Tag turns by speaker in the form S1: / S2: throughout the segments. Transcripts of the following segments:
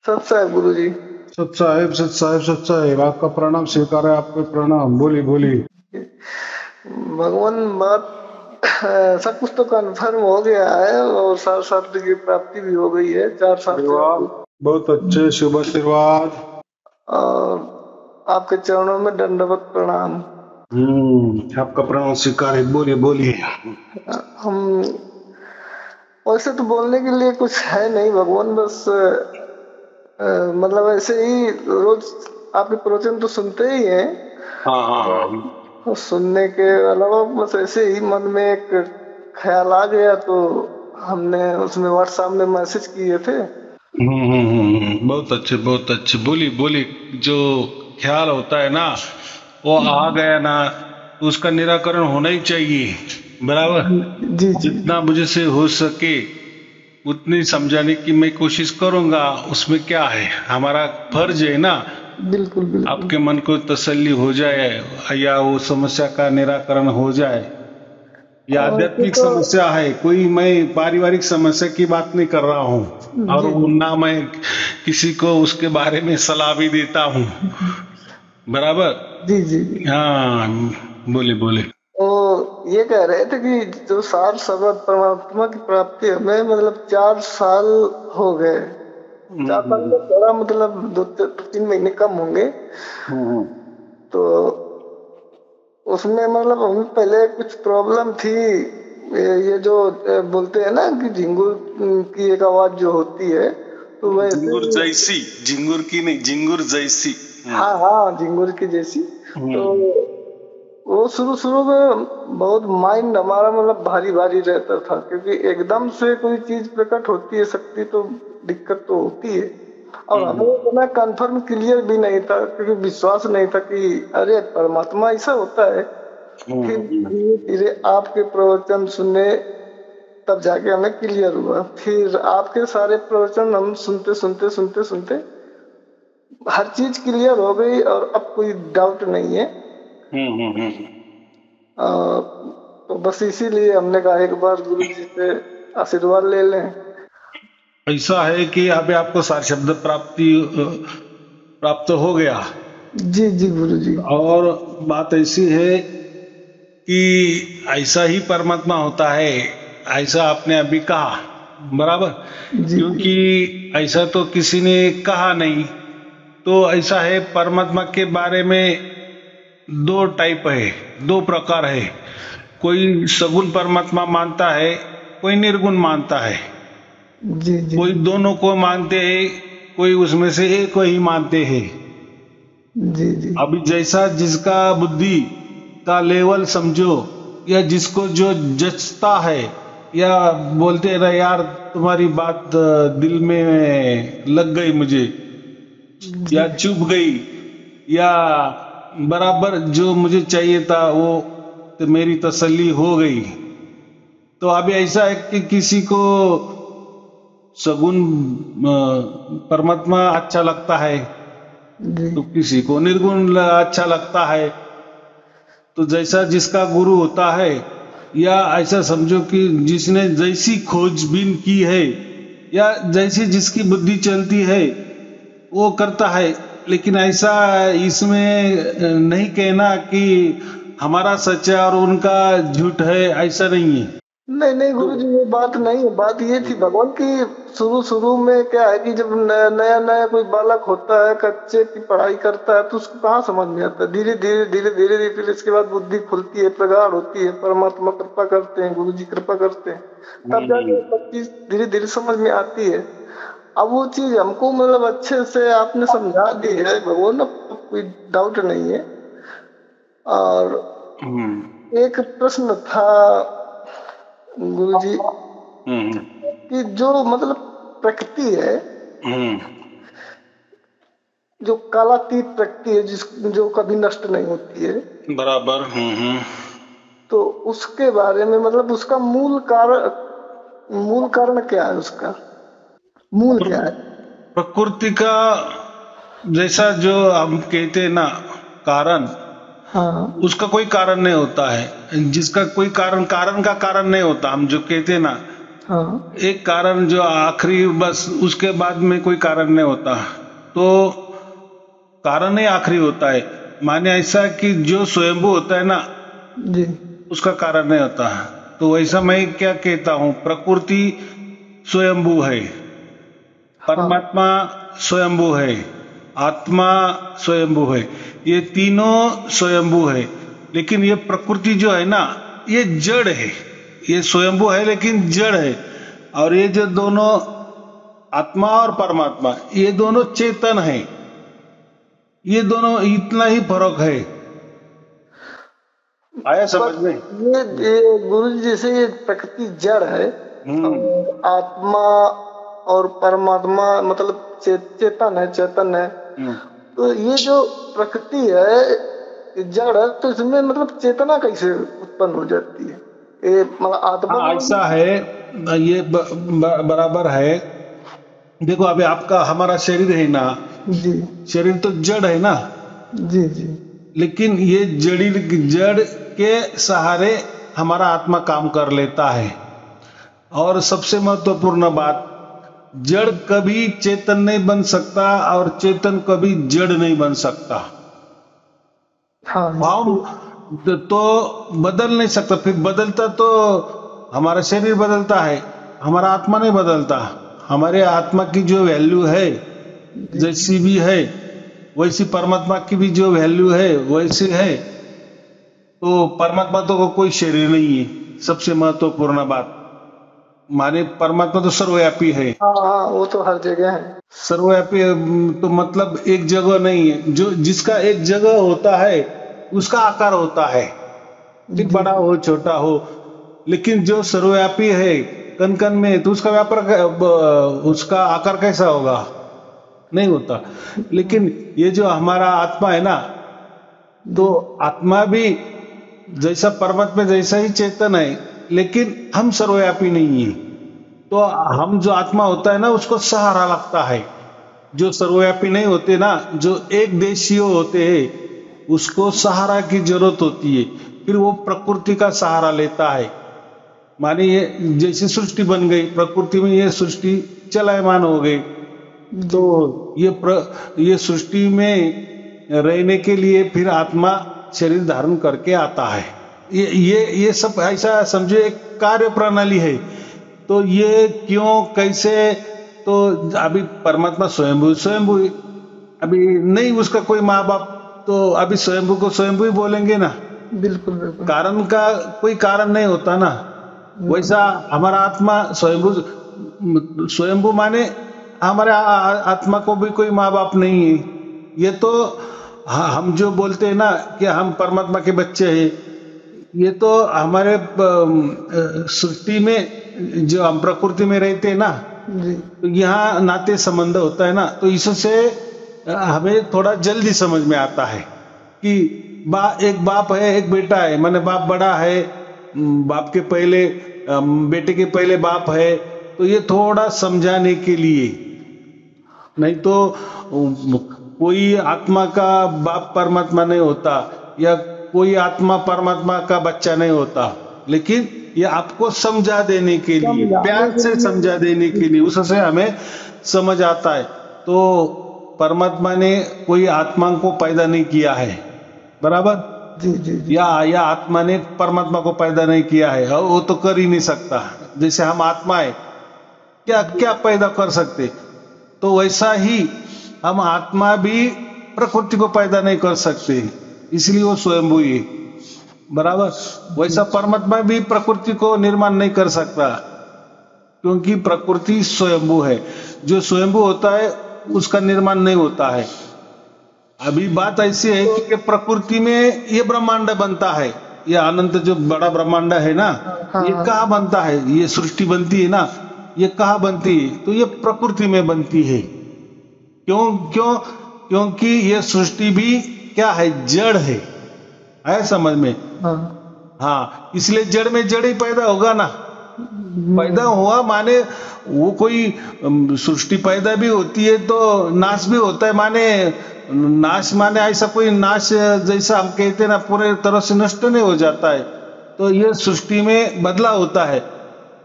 S1: सत साहब गुरु जी।
S2: सत साहेब, सत साहेब, सत साहेब, आपका प्रणाम स्वीकार है। आपके प्रणाम। बोली बोली।
S1: भगवान बात सब कुछ तो कंफर्म हो गया है और 7 साल की प्राप्ति भी हो गई है, 4 साल
S2: अरे
S1: से।
S2: वाह, बहुत अच्छे, शुभ आशीर्वाद।
S1: और आपके चरणों में दंडवत प्रणाम।
S2: आपका प्रणाम स्वीकार है। बोलिए बोलिए।
S1: हम वैसे तो बोलने के लिए कुछ है नहीं भगवान, बस मतलब ऐसे ही रोज आपके प्रवचन तो सुनते ही हैं।
S2: हाँ हाँ हाँ।
S1: और सुनने के अलावा बस ऐसे ही मन में एक ख्याल आ गया तो हमने उसमें व्हाट्सएप में मैसेज किए थे।
S2: बहुत अच्छे, बहुत अच्छे। बोली बोली। जो ख्याल होता है ना, वो आ गया ना, तो उसका निराकरण होना ही चाहिए। बराबर।
S1: जी जी।
S2: जितना मुझे से हो सके उतनी समझाने की मैं कोशिश करूंगा। उसमें क्या है, हमारा फर्ज है ना।
S1: बिल्कुल बिल्कुल।
S2: आपके मन को तसल्ली हो जाए या वो समस्या का निराकरण हो जाए, या
S1: वैसे
S2: आध्यात्मिक
S1: तो
S2: समस्या है कोई, मैं पारिवारिक समस्या की बात नहीं कर रहा हूँ। और
S1: जी
S2: वो
S1: जी
S2: ना मैं किसी को उसके बारे में सलाह भी देता हूँ। बराबर।
S1: जी जी जी।
S2: हाँ। बोले बोले।
S1: तो ये कह रहे थे कि जो सार शब्द परमात्मा की प्राप्ति हमें मतलब 4 साल हो गए। 4 साल में थोड़ा मतलब 2-3 महीने कम होंगे। तो उसमें मतलब हमें पहले कुछ प्रॉब्लम थी। ये जो बोलते हैं ना कि झिंगुर की एक आवाज जो होती है, तो वैसे
S2: झिंगुर
S1: ही।
S2: जैसी, झिंगुर की नहीं, झिंगुर जैसी।
S1: हाँ हाँ, झिंगुर की जैसी। तो वो शुरू शुरू में बहुत माइंड हमारा मतलब भारी भारी रहता था, क्योंकि एकदम से कोई चीज प्रकट होती है शक्ति तो दिक्कत तो होती है। और हमें इतना कंफर्म क्लियर भी नहीं था, क्योंकि विश्वास नहीं था कि अरे परमात्मा ऐसा होता है। फिर धीरे धीरे आपके प्रवचन सुने, तब जाके हमें क्लियर हुआ। फिर आपके सारे प्रवचन हम सुनते सुनते सुनते सुनते हर चीज क्लियर हो गई और अब कोई डाउट नहीं है। अ, तो बस इसीलिए हमने कहा एक बार गुरु जी से आशीर्वाद ले लें।
S2: ऐसा है कि अभी आपको सार शब्द प्राप्त हो गया।
S1: जी जी गुरु जी।
S2: और बात ऐसी है कि ऐसा ही परमात्मा होता है, ऐसा आपने अभी कहा। बराबर।
S1: जी जी
S2: क्योंकि ऐसा तो किसी ने कहा नहीं। तो ऐसा है, परमात्मा के बारे में दो टाइप है, दो प्रकार है। कोई सगुण परमात्मा मानता है, कोई निर्गुण मानता है।
S1: जी जी
S2: कोई दोनों को मानते हैं, कोई उसमें से एक को ही मानते हैं।
S1: जी जी
S2: अभी जैसा जिसका बुद्धि का लेवल समझो, या जिसको जो जचता है, या बोलते रहे यार तुम्हारी बात दिल में लग गई मुझे,
S1: जी
S2: या चुभ गई, या बराबर जो मुझे चाहिए था वो, तो मेरी तसल्ली हो गई। तो अभी ऐसा है कि किसी को सगुण परमात्मा अच्छा लगता है,
S1: जी
S2: तो किसी को निर्गुण अच्छा लगता है। तो जैसा जिसका गुरु होता है, या ऐसा समझो कि जिसने जैसी खोजबीन की है, या जैसी जिसकी बुद्धि चलती है वो करता है। लेकिन ऐसा इसमें नहीं कहना कि हमारा सच है और उनका झूठ है, ऐसा नहीं है।
S1: नहीं नहीं
S2: तो
S1: गुरु जी, ये बात नहीं है। बात ये थी भगवान की, शुरू शुरू में क्या है कि जब नया नया नया कोई बालक होता है, कच्चे की पढ़ाई करता है, तो उसको कहाँ समझ में आता है। धीरे धीरे धीरे धीरे धीरे फिर इसके बाद बुद्धि खुलती है, प्रगाढ़ होती है, परमात्मा कृपा करते हैं, गुरु जी कृपा करते हैं, तब जाके सब चीज धीरे धीरे समझ में आती है। अब वो चीज हमको मतलब अच्छे से आपने समझा दी है भगवान, अब कोई डाउट नहीं है। और एक प्रश्न था गुरु जी, कि जो मतलब प्रकृति है, जो कालातीत प्रकृति है, जो कभी नष्ट नहीं होती है,
S2: बराबर।
S1: तो उसके बारे में मतलब उसका मूल कारण क्या है, उसका मूल क्या है।
S2: प्रकृति का जैसा जो हम कहते हैं ना, कारण,
S1: हाँ
S2: उसका कोई कारण नहीं होता है। जिसका कोई कारण, कारण का कारण नहीं होता। हम जो कहते हैं ना,
S1: हाँ
S2: एक कारण जो आखिरी, बस उसके बाद में कोई कारण नहीं होता, तो कारण ही आखिरी होता है। माने ऐसा कि जो स्वयंभू होता है ना,
S1: जी
S2: उसका कारण नहीं होता। तो वैसा मैं क्या कहता हूँ, प्रकृति स्वयंभू है,
S1: हाँ
S2: परमात्मा स्वयंभू है, आत्मा स्वयंभू है, ये तीनों स्वयंभू है। लेकिन ये प्रकृति जो है ना, ये जड़ है। ये स्वयंभू है लेकिन जड़ है। और ये जो दोनों आत्मा और परमात्मा, ये दोनों चेतन है। ये दोनों इतना ही फर्क है। आया समझ
S1: पर
S2: में?
S1: ये गुरु जी जैसे ये प्रकृति जड़ है
S2: हम्म।
S1: और आत्मा और परमात्मा मतलब चेतन है, चेतन है।
S2: हम्म।
S1: तो ये जो प्रकृति है ये जड़ है, तो इसमें मतलब चेतना कैसे उत्पन्न हो जाती है? ये मतलब आत्मा
S2: हाँ,
S1: में
S2: ऐसा है। ये बराबर है। देखो, अभी आपका हमारा शरीर है ना,
S1: जी
S2: शरीर तो जड़ है ना,
S1: जी जी
S2: लेकिन ये जड़ के सहारे हमारा आत्मा काम कर लेता है। और सबसे महत्वपूर्ण बात, जड़ कभी चेतन नहीं बन सकता और चेतन कभी जड़ नहीं बन सकता।
S1: हाँ
S2: हम तो बदल नहीं सकता। फिर बदलता तो हमारा शरीर बदलता है, हमारा आत्मा नहीं बदलता। हमारे आत्मा की जो वैल्यू है जैसी भी है, वैसी परमात्मा की भी जो वैल्यू है वैसी है। तो परमात्मा तो कोई शरीर नहीं है, सबसे महत्वपूर्ण बात। माने परमात्मा तो सर्वव्यापी है।
S1: हाँ हाँ, वो तो हर जगह है।
S2: सर्वव्यापी तो मतलब एक जगह नहीं है। जो जिसका एक जगह होता है उसका आकार होता है, फिर
S1: जी
S2: बड़ा हो छोटा हो। लेकिन जो सर्वव्यापी है कण कण में, तो उसका उसका आकार कैसा होगा? नहीं होता। लेकिन ये जो हमारा आत्मा है ना, तो आत्मा भी जैसा परमात्मा जैसा ही चेतन है, लेकिन हम सर्वव्यापी नहीं है। तो हम जो आत्मा होता है ना, उसको सहारा लगता है। जो सर्वव्यापी नहीं होते ना, जो एक देशीय होते हैं, उसको सहारा की जरूरत होती है। फिर वो प्रकृति का सहारा लेता है। माने ये जैसी सृष्टि बन गई, प्रकृति में ये सृष्टि चलायमान हो गई, तो ये सृष्टि में रहने के लिए फिर आत्मा शरीर धारण करके आता है। ये सब ऐसा समझो एक कार्य प्रणाली है। तो ये क्यों कैसे, तो अभी परमात्मा स्वयंभू स्वयंभू है। अभी नहीं उसका कोई माँ बाप, तो अभी स्वयंभू को स्वयंभू ही बोलेंगे ना।
S1: बिल्कुल बिल्कुल।
S2: कारण का कोई कारण नहीं होता ना। वैसा हमारा आत्मा स्वयंभू, स्वयंभू माने हमारे आत्मा को भी कोई माँ बाप नहीं है। ये तो हम जो बोलते हैं ना कि हम परमात्मा के बच्चे हैं, ये तो हमारे सृष्टि में जो हम प्रकृति में रहते हैं ना,
S1: जी
S2: तो यहाँ नाते संबंध होता है ना, तो इससे हमें थोड़ा जल्दी समझ में आता है कि एक बाप है एक बेटा है। माने बाप बड़ा है, बाप के पहले बेटे के पहले बाप है। तो ये थोड़ा समझाने के लिए, नहीं तो कोई आत्मा का बाप परमात्मा नहीं होता, या कोई आत्मा परमात्मा का बच्चा नहीं होता। लेकिन ये आपको समझा देने के लिए, प्यार से समझा देने के लिए, उससे हमें समझ आता है। तो परमात्मा ने कोई आत्मा को पैदा नहीं किया है, बराबर?
S1: जी जी जी
S2: या आत्मा ने परमात्मा को पैदा नहीं किया है, और वो तो कर ही नहीं सकता। जैसे हम आत्मा है, क्या क्या पैदा कर सकते, तो वैसा ही हम आत्मा भी प्रकृति को पैदा नहीं कर सकते, इसलिए वो स्वयंभू है, बराबर? वैसा परमात्मा भी प्रकृति को निर्माण नहीं कर सकता, क्योंकि प्रकृति स्वयंभू है। जो स्वयंभू होता है उसका निर्माण नहीं होता है। अभी बात ऐसी है कि प्रकृति में ये ब्रह्मांड बनता है, ये अनंत जो बड़ा ब्रह्मांड है ना, ये कहाँ बनता है? ये सृष्टि बनती है ना, ये कहाँ बनती है? तो ये प्रकृति में बनती है। क्यों क्यों? क्योंकि ये सृष्टि भी क्या है? जड़ है समझ में? हाँ, इसलिए जड़ में जड़ ही पैदा होगा ना। पैदा हुआ माने वो कोई सृष्टि पैदा भी होती है तो नाश भी होता है। माने नाश माने ऐसा कोई नाश जैसा हम कहते हैं ना, पूरे तरह से नष्ट नहीं हो जाता है। तो ये सृष्टि में बदलाव होता है।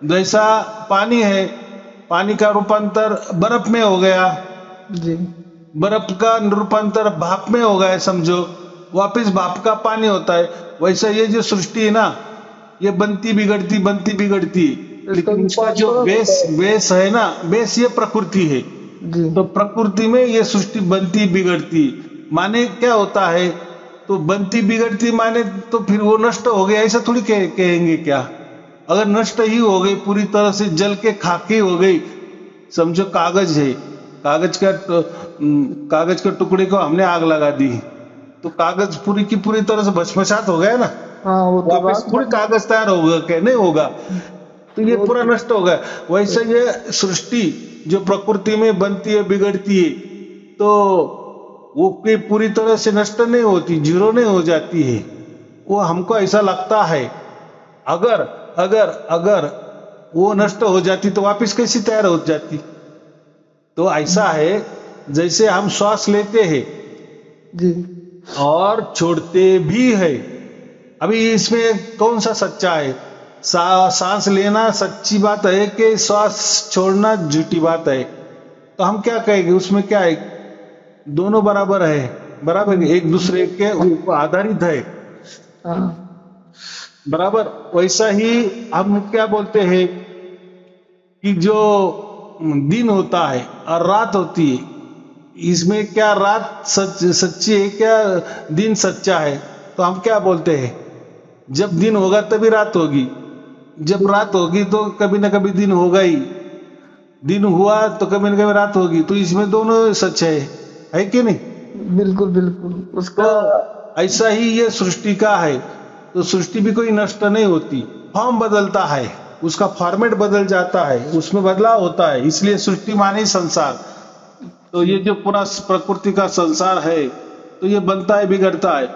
S2: जैसा पानी है, पानी का रूपांतर बर्फ में हो गया,
S1: जी
S2: बर्फ का रूपांतर भाप में हो गया, समझो वापस भाप का पानी होता है। वैसा ये जो सृष्टि है ना, ये बनती बिगड़ती, लेकिन इसका जो बेस है ना, बेस ये प्रकृति है।
S1: जी
S2: तो प्रकृति में ये सृष्टि बनती बिगड़ती माने क्या होता है? तो बनती बिगड़ती माने तो फिर वो नष्ट हो गया ऐसा थोड़ी कहेंगे क्या? अगर नष्ट ही हो गई, पूरी तरह से जल के खाकी हो गई, समझो कागज है, कागज के टुकड़े को हमने आग लगा दी, तो कागज पूरी की पूरी तरह से भस्मसात हो गया ना।
S1: हाँ, वो तो
S2: वापस पूरी कागज तैयार होगा क्या? नहीं होगा, तो ये पूरा नष्ट हो गया। वैसे ये सृष्टि जो प्रकृति में बनती है बिगड़ती है, तो वो कोई पूरी तरह से नष्ट नहीं होती, जीरो नहीं हो जाती है। वो हमको ऐसा लगता है अगर अगर अगर वो नष्ट हो जाती तो वापस कैसी तैयार हो जाती? तो ऐसा है जैसे हम श्वास लेते हैं
S1: जी
S2: और छोड़ते भी है। अभी इसमें कौन सा सच्चा है? सांस लेना सच्ची बात है कि श्वास छोड़ना झूठी बात है? तो हम क्या कहेंगे उसमें? क्या है, दोनों बराबर है, बराबर एक दूसरे के ऊपर आधारित है,
S1: हाँ
S2: बराबर। वैसा ही हम क्या बोलते हैं कि जो दिन होता है और रात होती है, इसमें क्या रात सच्ची है, क्या दिन सच्चा है? तो हम क्या बोलते हैं, जब दिन होगा तभी रात होगी, जब रात होगी तो कभी ना कभी दिन होगा ही, दिन हुआ तो कभी ना कभी रात होगी। तो इसमें दोनों सच है कि नहीं?
S1: बिल्कुल बिल्कुल उसका
S2: तो ऐसा ही ये सृष्टि का है। तो सृष्टि भी कोई नष्ट नहीं होती, फॉर्म बदलता है, उसका फॉर्मेट बदल जाता है, उसमें बदलाव होता है, इसलिए सृष्टि माने संसार। तो ये जो पूरा प्रकृति का संसार है, तो ये बनता है बिगड़ता है,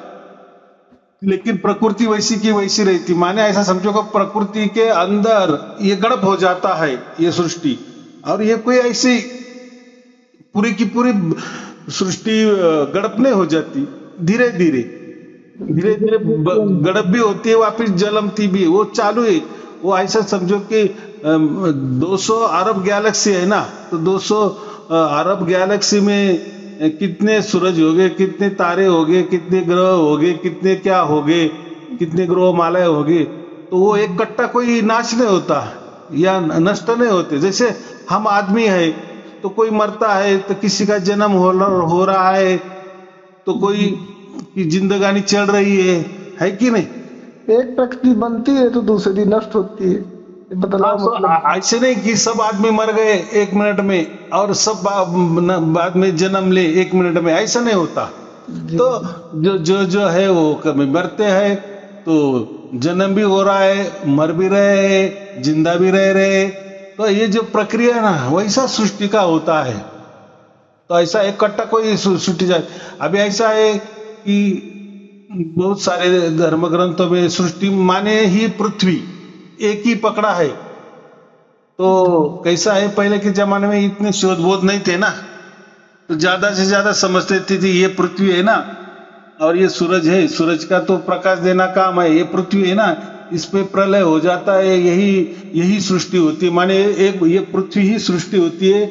S2: लेकिन प्रकृति वैसी की वैसी रहती। माने ऐसा समझो कि प्रकृति के अंदर ये गड़प हो जाता है ये सृष्टि, और ये कोई ऐसी पूरी की पूरी सृष्टि गड़प नहीं हो जाती, धीरे धीरे गड़प भी होती है, वापिस जलमती भी, वो चालू है। वो ऐसा समझो कि 200 अरब गैलेक्सी है ना, तो 200 अरब गैलेक्सी में कितने सूरज हो गए, कितने तारे हो गए, कितने ग्रह हो गए, कितने क्या हो गए, कितने ग्रह मालाएं हो गए। तो वो एक कट्टा कोई नाश नहीं होता या नष्ट नहीं होते। जैसे हम आदमी है तो कोई मरता है, तो किसी का जन्म हो रहा है, तो कोई की जिंदगानी चल रही है कि नहीं?
S1: एक प्रकृति बनती है तो दूसरी नष्ट होती है, बदलाव मतलब
S2: ऐसे नहीं कि सब आदमी मर गए 1 मिनट में और सब बाद में जन्म ले 1 मिनट में, ऐसा नहीं होता। तो जो है वो कभी मरते हैं, तो जन्म भी हो रहा है, मर भी रहे हैं, जिंदा भी रह रहे। तो ये जो प्रक्रिया है ना, वैसा सृष्टि का होता है। तो ऐसा एक कट्टा कोई सृष्टि जाए। अभी ऐसा है कि बहुत सारे धर्म ग्रंथों में सृष्टि माने ही पृथ्वी एक ही पकड़ा है। तो कैसा है, पहले के जमाने में इतने शोध बोध नहीं थे ना, तो ज्यादा से ज्यादा समझते थे ये पृथ्वी है ना, और ये सूरज है, सूरज का तो प्रकाश देना काम है, ये पृथ्वी है ना, इस पे प्रलय हो जाता है, यही सृष्टि होती है। माने एक ये पृथ्वी ही सृष्टि होती है,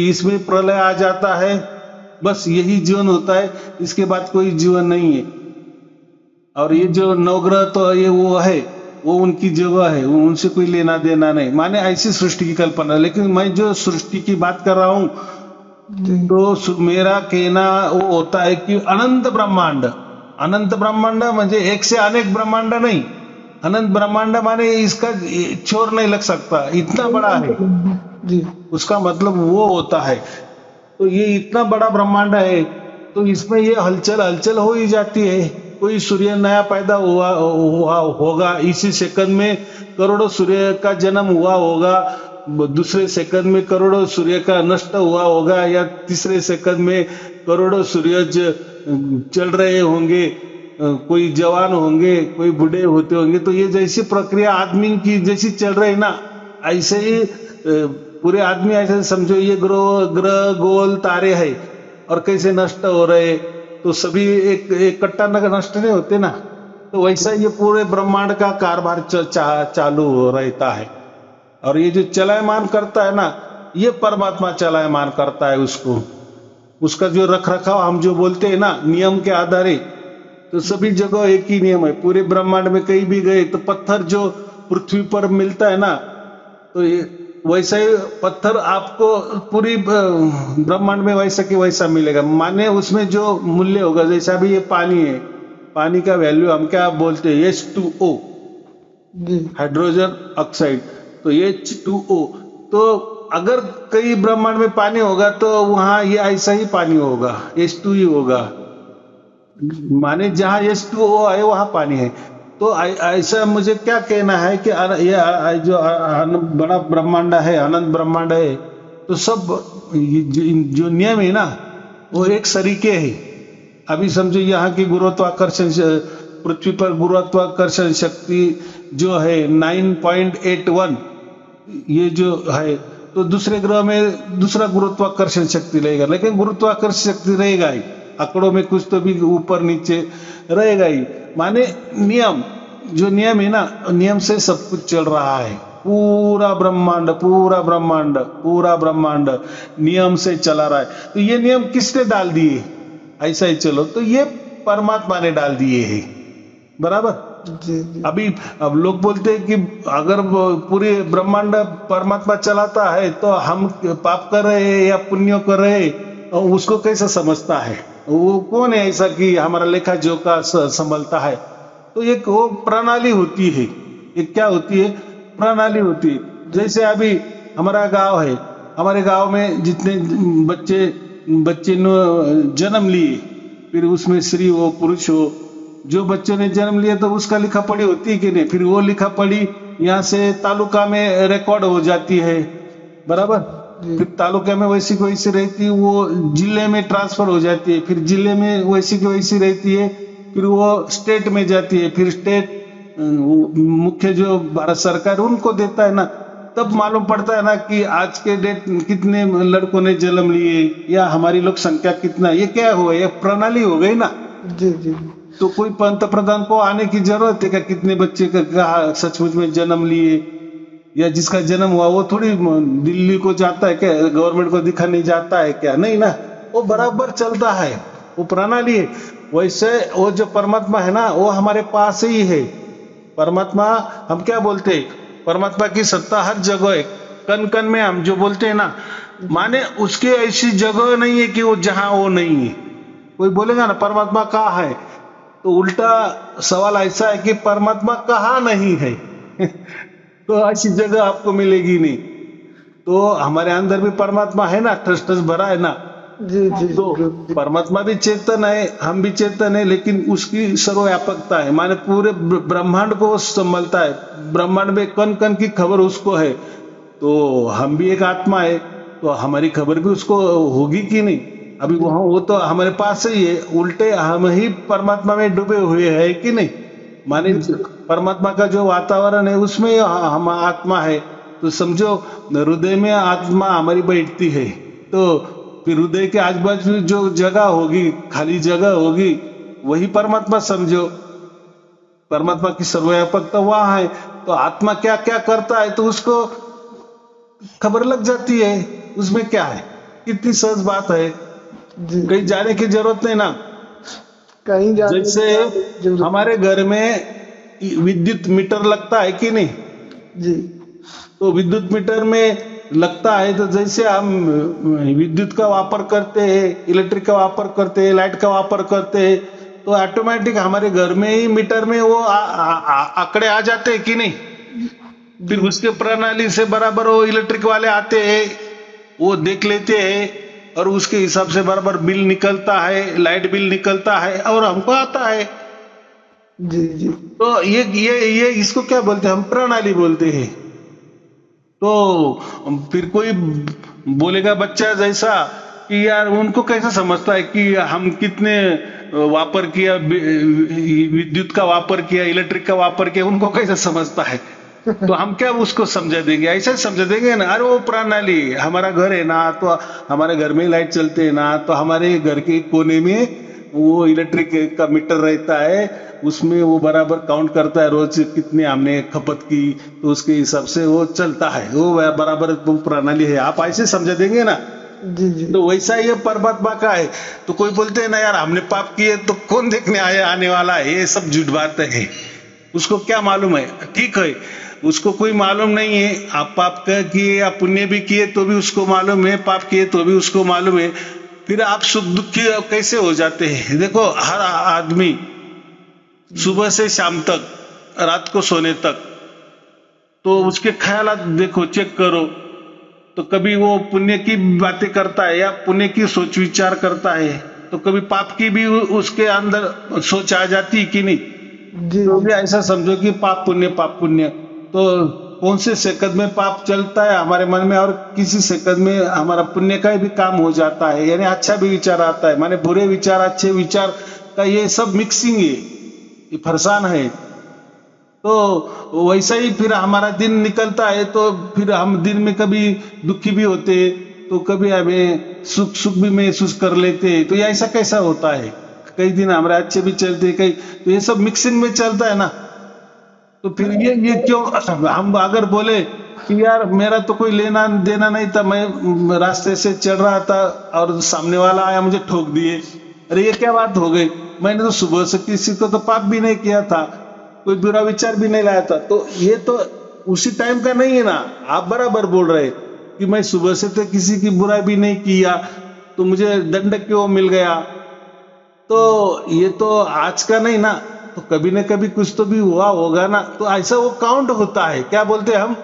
S2: इसमें प्रलय आ जाता है, बस यही जीवन होता है, इसके बाद कोई जीवन नहीं है। और ये जो नवग्रह तो ये वो है, वो उनकी जगह है, उनसे कोई लेना देना नहीं। माने ऐसी सृष्टि की कल्पना। लेकिन मैं जो सृष्टि की बात कर रहा हूं, तो मेरा कहना वो होता है कि अनंत ब्रह्मांड म्हणजे एक से अनेक ब्रह्मांड नहीं, अनंत ब्रह्मांड माने इसका छोर नहीं लग सकता, इतना बड़ा है
S1: जी।
S2: उसका मतलब वो होता है। तो ये इतना बड़ा ब्रह्मांड है, तो इसमें ये हलचल हो ही जाती है। कोई सूर्य नया पैदा हुआ होगा, इसी सेकंड में करोड़ों सूर्य का जन्म हुआ होगा, दूसरे सेकंड में करोड़ों सूर्य का नष्ट हुआ होगा, या तीसरे सेकंड में करोड़ों सूर्य चल रहे होंगे, कोई जवान होंगे, कोई बूढ़े होते होंगे। तो ये जैसी प्रक्रिया आदमी की जैसी चल रही ना, ऐसे ही पूरे आदमी ऐसे समझो ये ग्रह गोल तारे है, और कैसे नष्ट हो रहे, तो सभी एक कट्टा नष्ट नहीं होते ना। तो वैसा ये पूरे ब्रह्मांड का कारभार चालू रहता है। और ये जो चलायमान करता है ना, ये परमात्मा चलायमान करता है उसको। उसका जो रख रखाव हम जो बोलते हैं ना नियम के आधारे, तो सभी जगह एक ही नियम है। पूरे ब्रह्मांड में कहीं भी गए तो पत्थर जो पृथ्वी पर मिलता है ना, तो ये वैसा ही पत्थर आपको पूरी ब्रह्मांड में वैसा कि वैसा मिलेगा। माने उसमें जो मूल्य होगा, जैसा भी ये पानी है, पानी का वैल्यू हम क्या बोलते हैं, H2O, हाइड्रोजन ऑक्साइड, तो H2O। तो अगर कई ब्रह्मांड में पानी होगा तो वहां ये ऐसा ही पानी होगा, H2 ही होगा। माने जहां H2O है वहां पानी है। तो ऐसा मुझे क्या कहना है कि ये जो बड़ा ब्रह्मांड है, अनंत ब्रह्मांड है, तो सब जो नियम है ना वो एक सरीके है। अभी समझो यहाँ की गुरुत्वाकर्षण, पृथ्वी पर गुरुत्वाकर्षण शक्ति जो है 9.81, ये जो है, तो दूसरे ग्रह में दूसरा गुरुत्वाकर्षण शक्ति रहेगा, लेकिन गुरुत्वाकर्षण शक्ति रहेगा ही, आंकड़ों में कुछ तो भी ऊपर नीचे रहेगा ही। माने नियम, जो नियम है ना, नियम से सब कुछ चल रहा है। पूरा ब्रह्मांड पूरा ब्रह्मांड पूरा ब्रह्मांड नियम से चला रहा है। तो ये नियम किसने डाल दिए, ऐसा ही चलो, तो ये परमात्मा ने डाल दिए हैं, बराबर। अभी अब लोग बोलते हैं कि अगर पूरी ब्रह्मांड परमात्मा चलाता है तो हम पाप कर रहे हैं या पुण्य कर रहे हैं, उसको कैसे समझता है? वो कौन है ऐसा कि हमारा लेखा जोखा संभलता है? तो एक वो प्रणाली होती है। एक क्या होती है? प्रणाली होती है। जैसे अभी हमारा गांव है, हमारे गांव में जितने बच्चे जन्म लिए, फिर उसमें स्त्री हो पुरुष हो, जो बच्चों ने जन्म लिया तो उसका लिखा पढ़ी होती है कि नहीं? फिर वो लिखा पढ़ी यहाँ से तालुका में रिकॉर्ड हो जाती है, बराबर। फिर तालुका में वैसी की वैसी रहती है, वो जिले में ट्रांसफर हो जाती है, फिर जिले में वैसी की वैसी रहती है, फिर वो स्टेट में जाती है, फिर स्टेट मुख्य जो भारत सरकार उनको देता है ना, तब मालूम पड़ता है ना कि आज के डेट कितने लड़कों ने जन्म लिए या हमारी लोक संख्या कितना। ये क्या हुआ? ये प्रणाली हो गई ना।
S1: जी।
S2: तो कोई पंत प्रधान को आने की जरूरत है क्या? कितने बच्चे का सचमुच में जन्म लिए, या जिसका जन्म हुआ वो थोड़ी दिल्ली को जाता है क्या, गवर्नमेंट को दिखाने जाता है क्या? नहीं ना, वो बराबर चलता है, वो प्रणाली है। वैसे वो जो परमात्मा है ना, वो हमारे पास ही है। परमात्मा हम क्या बोलते हैं, परमात्मा की सत्ता हर जगह है, कन कन में हम जो बोलते हैं ना, माने उसकी ऐसी जगह नहीं है कि वो जहां वो नहीं है। कोई बोलेगा ना परमात्मा कहाँ है, तो उल्टा सवाल ऐसा है कि परमात्मा कहाँ नहीं है तो ऐसी जगह आपको मिलेगी नहीं। तो हमारे अंदर भी परमात्मा है ना, ठस ठस भरा है ना।
S1: जी।
S2: तो परमात्मा भी चेतन है, हम भी चेतन है, लेकिन उसकी सर्वव्यापकता है, माने पूरे ब्रह्मांड को संभलता है। ब्रह्मांड में कण कण की खबर उसको है। तो हम भी एक आत्मा है, तो हमारी खबर भी उसको होगी कि नहीं? अभी वो तो हमारे पास ही है, उल्टे हम ही परमात्मा में डूबे हुए हैं कि नहीं? माने परमात्मा का जो वातावरण है उसमें हम आत्मा है। तो समझो हृदय में आत्मा हमारी बैठती है, तो फिर हृदय के आजू-बाजू जो जगह होगी, खाली जगह होगी, वही परमात्मा समझो। परमात्मा की सर्वव्यापकता वहां है, तो आत्मा क्या क्या करता है तो उसको खबर लग जाती है। उसमें क्या है, कितनी सहज बात है, कहीं जाने की जरूरत नहीं ना।
S1: कहीं जाने
S2: जैसे हमारे घर में विद्युत मीटर लगता है कि नहीं
S1: जी? तो
S2: विद्युत मीटर में लगता है, तो जैसे हम विद्युत का वापर करते हैं, इलेक्ट्रिक का वापर करते हैं, लाइट का वापर करते हैं, तो ऑटोमेटिक हमारे घर में ही मीटर में वो आंकड़े आ जाते हैं कि नहीं? फिर उसके प्रणाली से बराबर वो इलेक्ट्रिक वाले आते हैं, वो देख लेते हैं, और उसके हिसाब से बराबर बिल निकलता है, लाइट बिल निकलता है, और हमको आता है।
S1: जी।
S2: तो ये इसको क्या बोलते हैं? हम प्रणाली बोलते हैं। तो फिर कोई बोलेगा बच्चा जैसा कि यार उनको कैसे समझता है कि हम कितने वापर किया, विद्युत का वापर किया, इलेक्ट्रिक का वापर किया, उनको कैसे समझता है? तो हम क्या उसको समझा देंगे? ऐसा समझा देंगे ना, अरे वो प्रणाली, हमारा घर है ना, तो हमारे घर में लाइट चलते है ना, तो हमारे घर के कोने में वो इलेक्ट्रिक का मीटर रहता है, उसमें वो बराबर काउंट करता है रोज कितनी हमने खपत की, तो उसके हिसाब से वो चलता है, वो बराबर वो प्रणाली है। आप ऐसे समझा देंगे ना,
S1: जी जी
S2: तो वैसा ये परमात्मा का है। तो कोई बोलते हैं ना यार हमने पाप किए तो कौन देखने आने वाला है, ये सब झूठ बातें है। उसको क्या मालूम है? ठीक है, उसको कोई मालूम नहीं है। आप पाप किए या पुण्य भी किए तो भी उसको मालूम है, पाप किए तो भी उसको मालूम है। फिर आप सुख दुखी कैसे हो जाते हैं? देखो, हर आदमी सुबह से शाम तक, रात को सोने तक, तो उसके ख्यालात देखो, चेक करो, तो कभी वो पुण्य की बातें करता है या पुण्य की सोच विचार करता है, तो कभी पाप की भी उसके अंदर सोच आ जाती है कि नहीं?
S1: जी
S2: तो भी ऐसा समझो कि पाप पुण्य पाप पुण्य, तो कौन से सेकंड में पाप चलता है हमारे मन में, और किसी सेकंड में हमारा पुण्य का भी काम हो जाता है, यानी अच्छा भी विचार आता है, माने बुरे विचार अच्छे विचार का ये सब मिक्सिंग है, ये फरसान है। तो वैसा ही फिर हमारा दिन निकलता है, तो फिर हम दिन में कभी दुखी भी होते, तो कभी हमें सुख सुख भी महसूस कर लेते, तो ये ऐसा कैसा होता है? कई दिन हमारे अच्छे भी चलते, कई, तो ये सब मिक्सिंग में चलता है ना। तो फिर ये क्यों हम अगर बोले कि यार मेरा तो कोई लेना देना नहीं था, मैं रास्ते से चल रहा था और सामने वाला आया मुझे ठोक दिए, अरे ये क्या बात हो गई? मैंने तो सुबह से किसी को तो पाप भी नहीं किया था, कोई बुरा विचार भी नहीं लाया था, तो ये तो उसी टाइम का नहीं है ना। आप बराबर बोल रहे कि मैं सुबह से तो किसी की बुराई भी नहीं किया, तो मुझे दंड क्यों मिल गया? तो ये तो आज का नहीं ना, तो कभी न कभी कुछ तो भी हुआ होगा ना, तो ऐसा वो काउंट होता है, क्या बोलते हैं हम,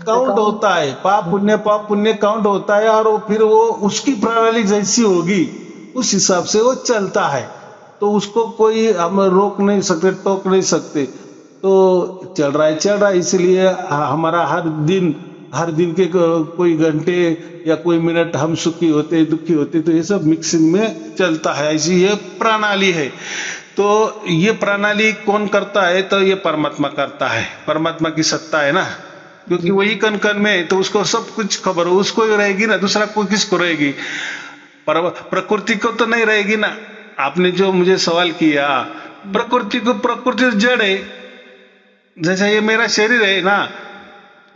S2: काउंट होता है, पाप पुण्य काउंट होता है, और फिर वो उसकी प्रणाली जैसी होगी उस हिसाब से वो चलता है, तो उसको कोई हम रोक नहीं सकते, टोक नहीं सकते, तो चल रहा है। इसलिए हमारा हर दिन के कोई घंटे या कोई मिनट हम सुखी होते दुखी होते, तो ये सब मिक्सिंग में चलता है, ऐसी ये प्रणाली है। तो ये प्रणाली कौन करता है? तो ये परमात्मा करता है, परमात्मा की सत्ता है ना, क्योंकि वही कण कण में है, तो उसको सब कुछ खबर हो, उसको ही रहेगी ना, दूसरा कोई किसको रहेगी? प्रकृति को तो नहीं रहेगी ना। आपने जो मुझे सवाल किया, प्रकृति जड़ है, जैसा ये मेरा शरीर है ना,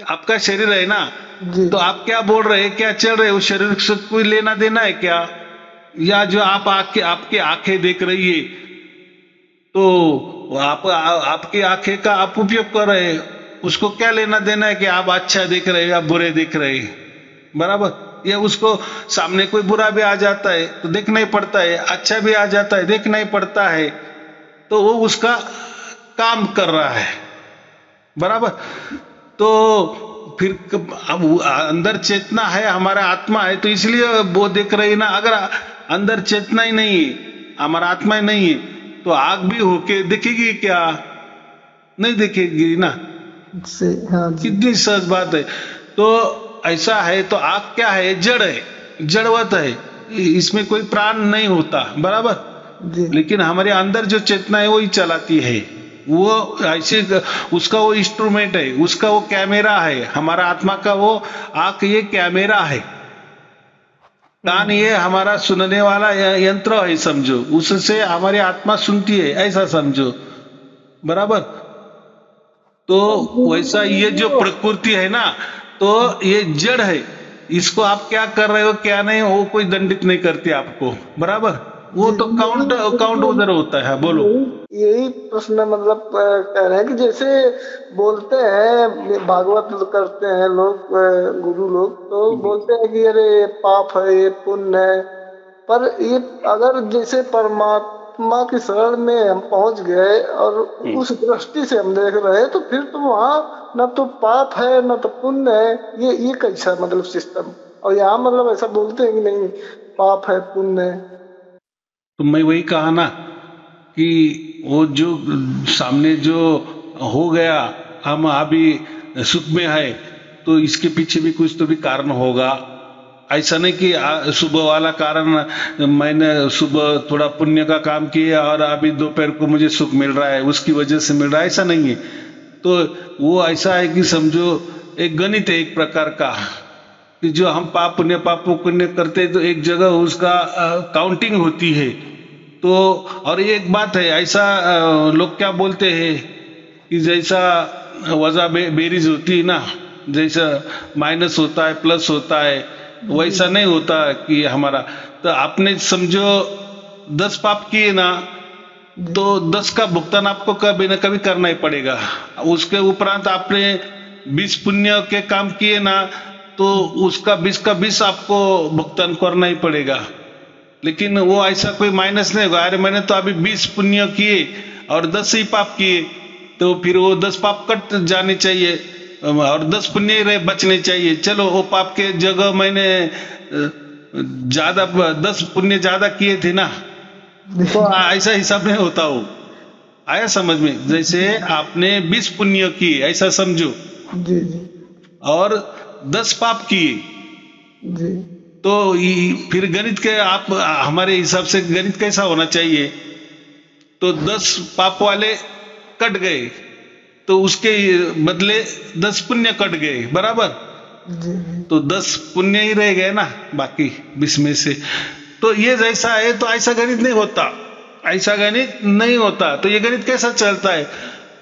S2: आपका शरीर है ना, तो आप क्या बोल रहे हैं, क्या चल रहे, उस शरीर से कोई लेना देना है क्या? या जो आप आपकी आंखें देख रही है, तो आपकी आंखें का आप उपयोग कर रहे हैं, उसको क्या लेना देना है कि आप अच्छा देख रहे हैं या बुरे देख रहे हैं? बराबर। या उसको सामने कोई बुरा भी आ जाता है तो देखना ही पड़ता है, अच्छा भी आ जाता है देखना ही पड़ता है, तो वो उसका काम कर रहा है, बराबर। तो फिर अब अंदर चेतना है, हमारा आत्मा है, तो इसलिए वो देख रही ना। अगर अंदर चेतना ही नहीं है, हमारा आत्मा ही नहीं है, तो आग भी होके देखेगी क्या? नहीं देखेगी ना।
S1: हाँ जी।
S2: कितनी सहज बात है। तो ऐसा है, तो आग क्या है? जड़ है, जड़वत है, इसमें कोई प्राण नहीं होता, बराबर
S1: जी।
S2: लेकिन हमारे अंदर जो चेतना है वो ही चलाती है, वो ऐसे उसका वो इंस्ट्रूमेंट है, उसका वो कैमरा है, हमारा आत्मा का वो आंख ये कैमरा है, कान ये हमारा सुनने वाला यंत्र है, समझो, उससे हमारी आत्मा सुनती है, ऐसा समझो, बराबर। तो वैसा ये जो प्रकृति है ना, तो ये जड़ है, इसको आप क्या कर रहे हो क्या नहीं, वो कोई दंडित नहीं करती आपको, बराबर। वो तो काउंट उधर होता है। बोलो।
S1: यही प्रश्न मतलब कह रहे हैं कि जैसे बोलते हैं, भागवत करते हैं लोग, गुरु लोग तो बोलते हैं कि अरे ये पाप है, ये पुण्य है, पर ये अगर जैसे परमात्मा की शरण में हम पहुंच गए और उस दृष्टि से हम देख रहे हैं, तो फिर तो वहाँ न तो पाप है न तो पुण्य है, ये कैसा मतलब सिस्टम? और यहाँ मतलब ऐसा बोलते हैं कि नहीं पाप है पुण्य है।
S2: तो मैं वही कहा ना कि वो जो सामने जो हो गया, हम अभी सुख में है, तो इसके पीछे भी कुछ तो भी कारण होगा। ऐसा नहीं कि सुबह वाला कारण, मैंने सुबह थोड़ा पुण्य का काम किया और अभी दोपहर को मुझे सुख मिल रहा है, उसकी वजह से मिल रहा है, ऐसा नहीं है। तो वो ऐसा है कि समझो एक गणित है एक प्रकार का, कि जो हम पाप पुण्य करते हैं, तो एक जगह उसका काउंटिंग होती है, तो और एक बात है ऐसा, लोग क्या बोलते हैं कि जैसा वजह बेरीज होती है ना, जैसा माइनस होता है प्लस होता है, वैसा नहीं होता कि हमारा, तो आपने समझो 10 पाप किए ना, तो 10 का भुगतान आपको कभी ना कभी करना ही पड़ेगा। उसके उपरांत आपने 20 पुण्य के काम किए ना, तो उसका 20 का 20 आपको भुगतान करना ही पड़ेगा। लेकिन वो ऐसा कोई माइनस नहीं होगा, अरे मैंने तो अभी 20 पुण्य किए और 10 ही पाप किए, तो फिर वो 10 पाप कट जाने चाहिए और 10 पुण्य ही बचने चाहिए। चलो वो पाप के जगह मैंने ज्यादा 10 पुण्य ज्यादा किए थे ना, तो ऐसा हिसाब नहीं होता। हो आया समझ में? जैसे आपने 20 पुण्य किए ऐसा समझो,
S1: जी जी
S2: और 10 पाप किए,
S1: जी
S2: तो फिर गणित के आप हमारे हिसाब से गणित कैसा होना चाहिए, तो 10 पाप वाले कट गए तो उसके बदले 10 पुण्य कट गए, बराबर।
S1: जी
S2: तो 10 पुण्य ही रह गए ना बाकी 20 में से। तो ये जैसा है, तो ऐसा गणित नहीं होता, ऐसा गणित नहीं होता। तो ये गणित कैसा चलता है,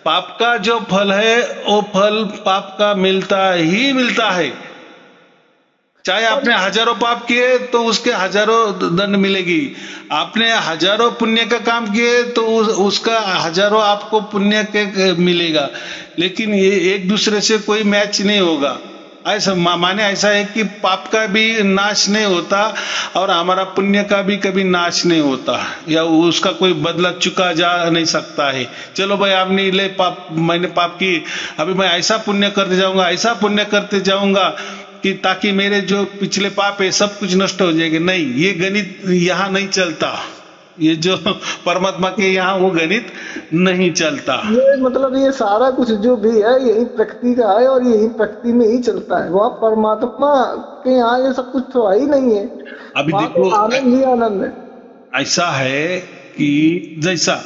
S2: पाप का जो फल है वो फल पाप का मिलता ही मिलता है। चाहे आपने हजारों पाप किए तो उसके हजारों दंड मिलेगी, आपने हजारों पुण्य का काम किए तो उसका हजारों आपको पुण्य के मिलेगा। लेकिन ये एक दूसरे से कोई मैच नहीं होगा। ऐसा माने ऐसा है कि पाप का भी नाश नहीं होता और हमारा पुण्य का भी कभी नाश नहीं होता, या उसका कोई बदला चुका जा नहीं सकता है। चलो भाई आपने ले पाप, मैंने पाप की, अभी मैं ऐसा पुण्य करते जाऊंगा, ऐसा पुण्य करते जाऊंगा कि ताकि मेरे जो पिछले पाप है सब कुछ नष्ट हो जाएंगे। नहीं, ये गणित यहाँ नहीं चलता, ये जो परमात्मा के यहाँ वो गणित नहीं चलता।
S1: ये मतलब ये सारा कुछ जो भी है यही प्रकृति का है और यही प्रकृति में ही चलता है। वहाँ परमात्मा के यहाँ ये सब कुछ तो ही नहीं है,
S2: अभी
S1: वहाँ
S2: देखो
S1: तो आनंद ही आनंद है।
S2: ऐसा है कि जैसा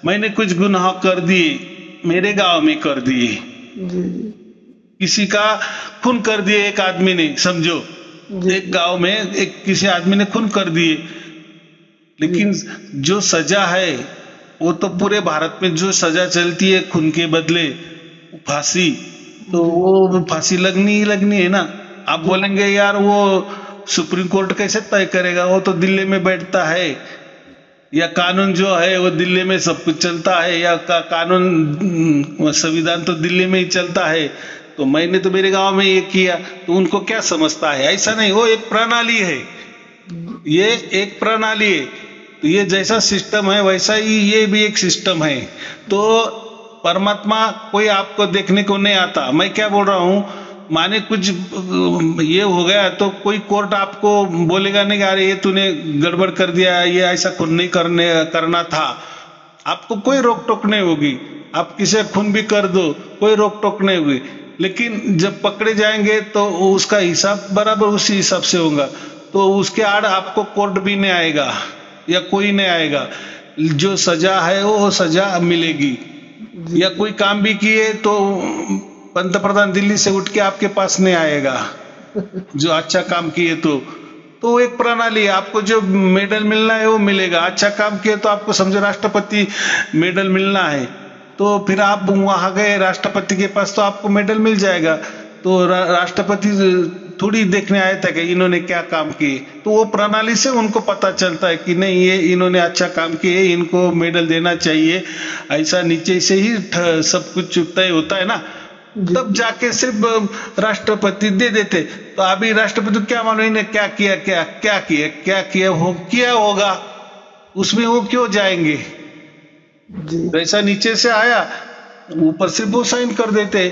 S2: मैंने कुछ गुनाह कर दिए, मेरे गांव में कर दिए,
S1: जी जी
S2: किसी का खून कर दिए एक आदमी ने, समझो
S1: जी
S2: एक गांव में एक किसी आदमी ने खून कर दिए, लेकिन जो सजा है वो तो पूरे भारत में जो सजा चलती है खून के बदले फांसी, तो वो फांसी लगनी ही लगनी है ना। आप बोलेंगे यार वो सुप्रीम कोर्ट कैसे तय करेगा, वो तो दिल्ली में बैठता है, या कानून जो है वो दिल्ली में सब कुछ चलता है, या कानून संविधान तो दिल्ली में ही चलता है। तो मैंने तो मेरे गांव में ये किया, तो उनको क्या समझता है? ऐसा नहीं, वो एक प्रणाली है, ये एक प्रणाली है। तो ये जैसा सिस्टम है वैसा ही ये भी एक सिस्टम है। तो परमात्मा कोई आपको देखने को नहीं आता। मैं क्या बोल रहा हूं, माने कुछ ये हो गया तो कोई कोर्ट आपको बोलेगा नहीं, अरे ये तूने गड़बड़ कर दिया, ये ऐसा खून नहीं करना था। आपको कोई रोक टोक नहीं होगी, आप किसे खून भी कर दो कोई रोक टोक नहीं होगी। लेकिन जब पकड़े जाएंगे तो उसका हिसाब बराबर उसी हिसाब से होगा, तो उसके आड़ आपको कोर्ट भी नहीं आएगा या कोई नहीं आएगा, जो सजा है वो सजा मिलेगी। या कोई काम भी किए तो पंतप्रधान दिल्ली से उठ के आपके पास नहीं आएगा जो अच्छा काम किए तो एक प्रणाली है। आपको जो मेडल मिलना है वो मिलेगा, अच्छा काम किए तो आपको समझो राष्ट्रपति मेडल मिलना है, तो फिर आप वहां गए राष्ट्रपति के पास तो आपको मेडल मिल जाएगा। तो राष्ट्रपति थोड़ी देखने आया था कि इन्होंने क्या काम किए, तो वो प्रणाली से उनको पता चलता है कि नहीं ये इन्होंने अच्छा काम किए, इनको मेडल देना चाहिए। ऐसा नीचे से ही सब कुछ तय होता है ना, तब जाके सिर्फ राष्ट्रपति दे देते। तो अभी राष्ट्रपति क्या मानो इन्हें क्या किया, क्या किया होगा, उसमें वो क्यों जाएंगे? वैसा नीचे से आया, ऊपर से वो साइन कर देते।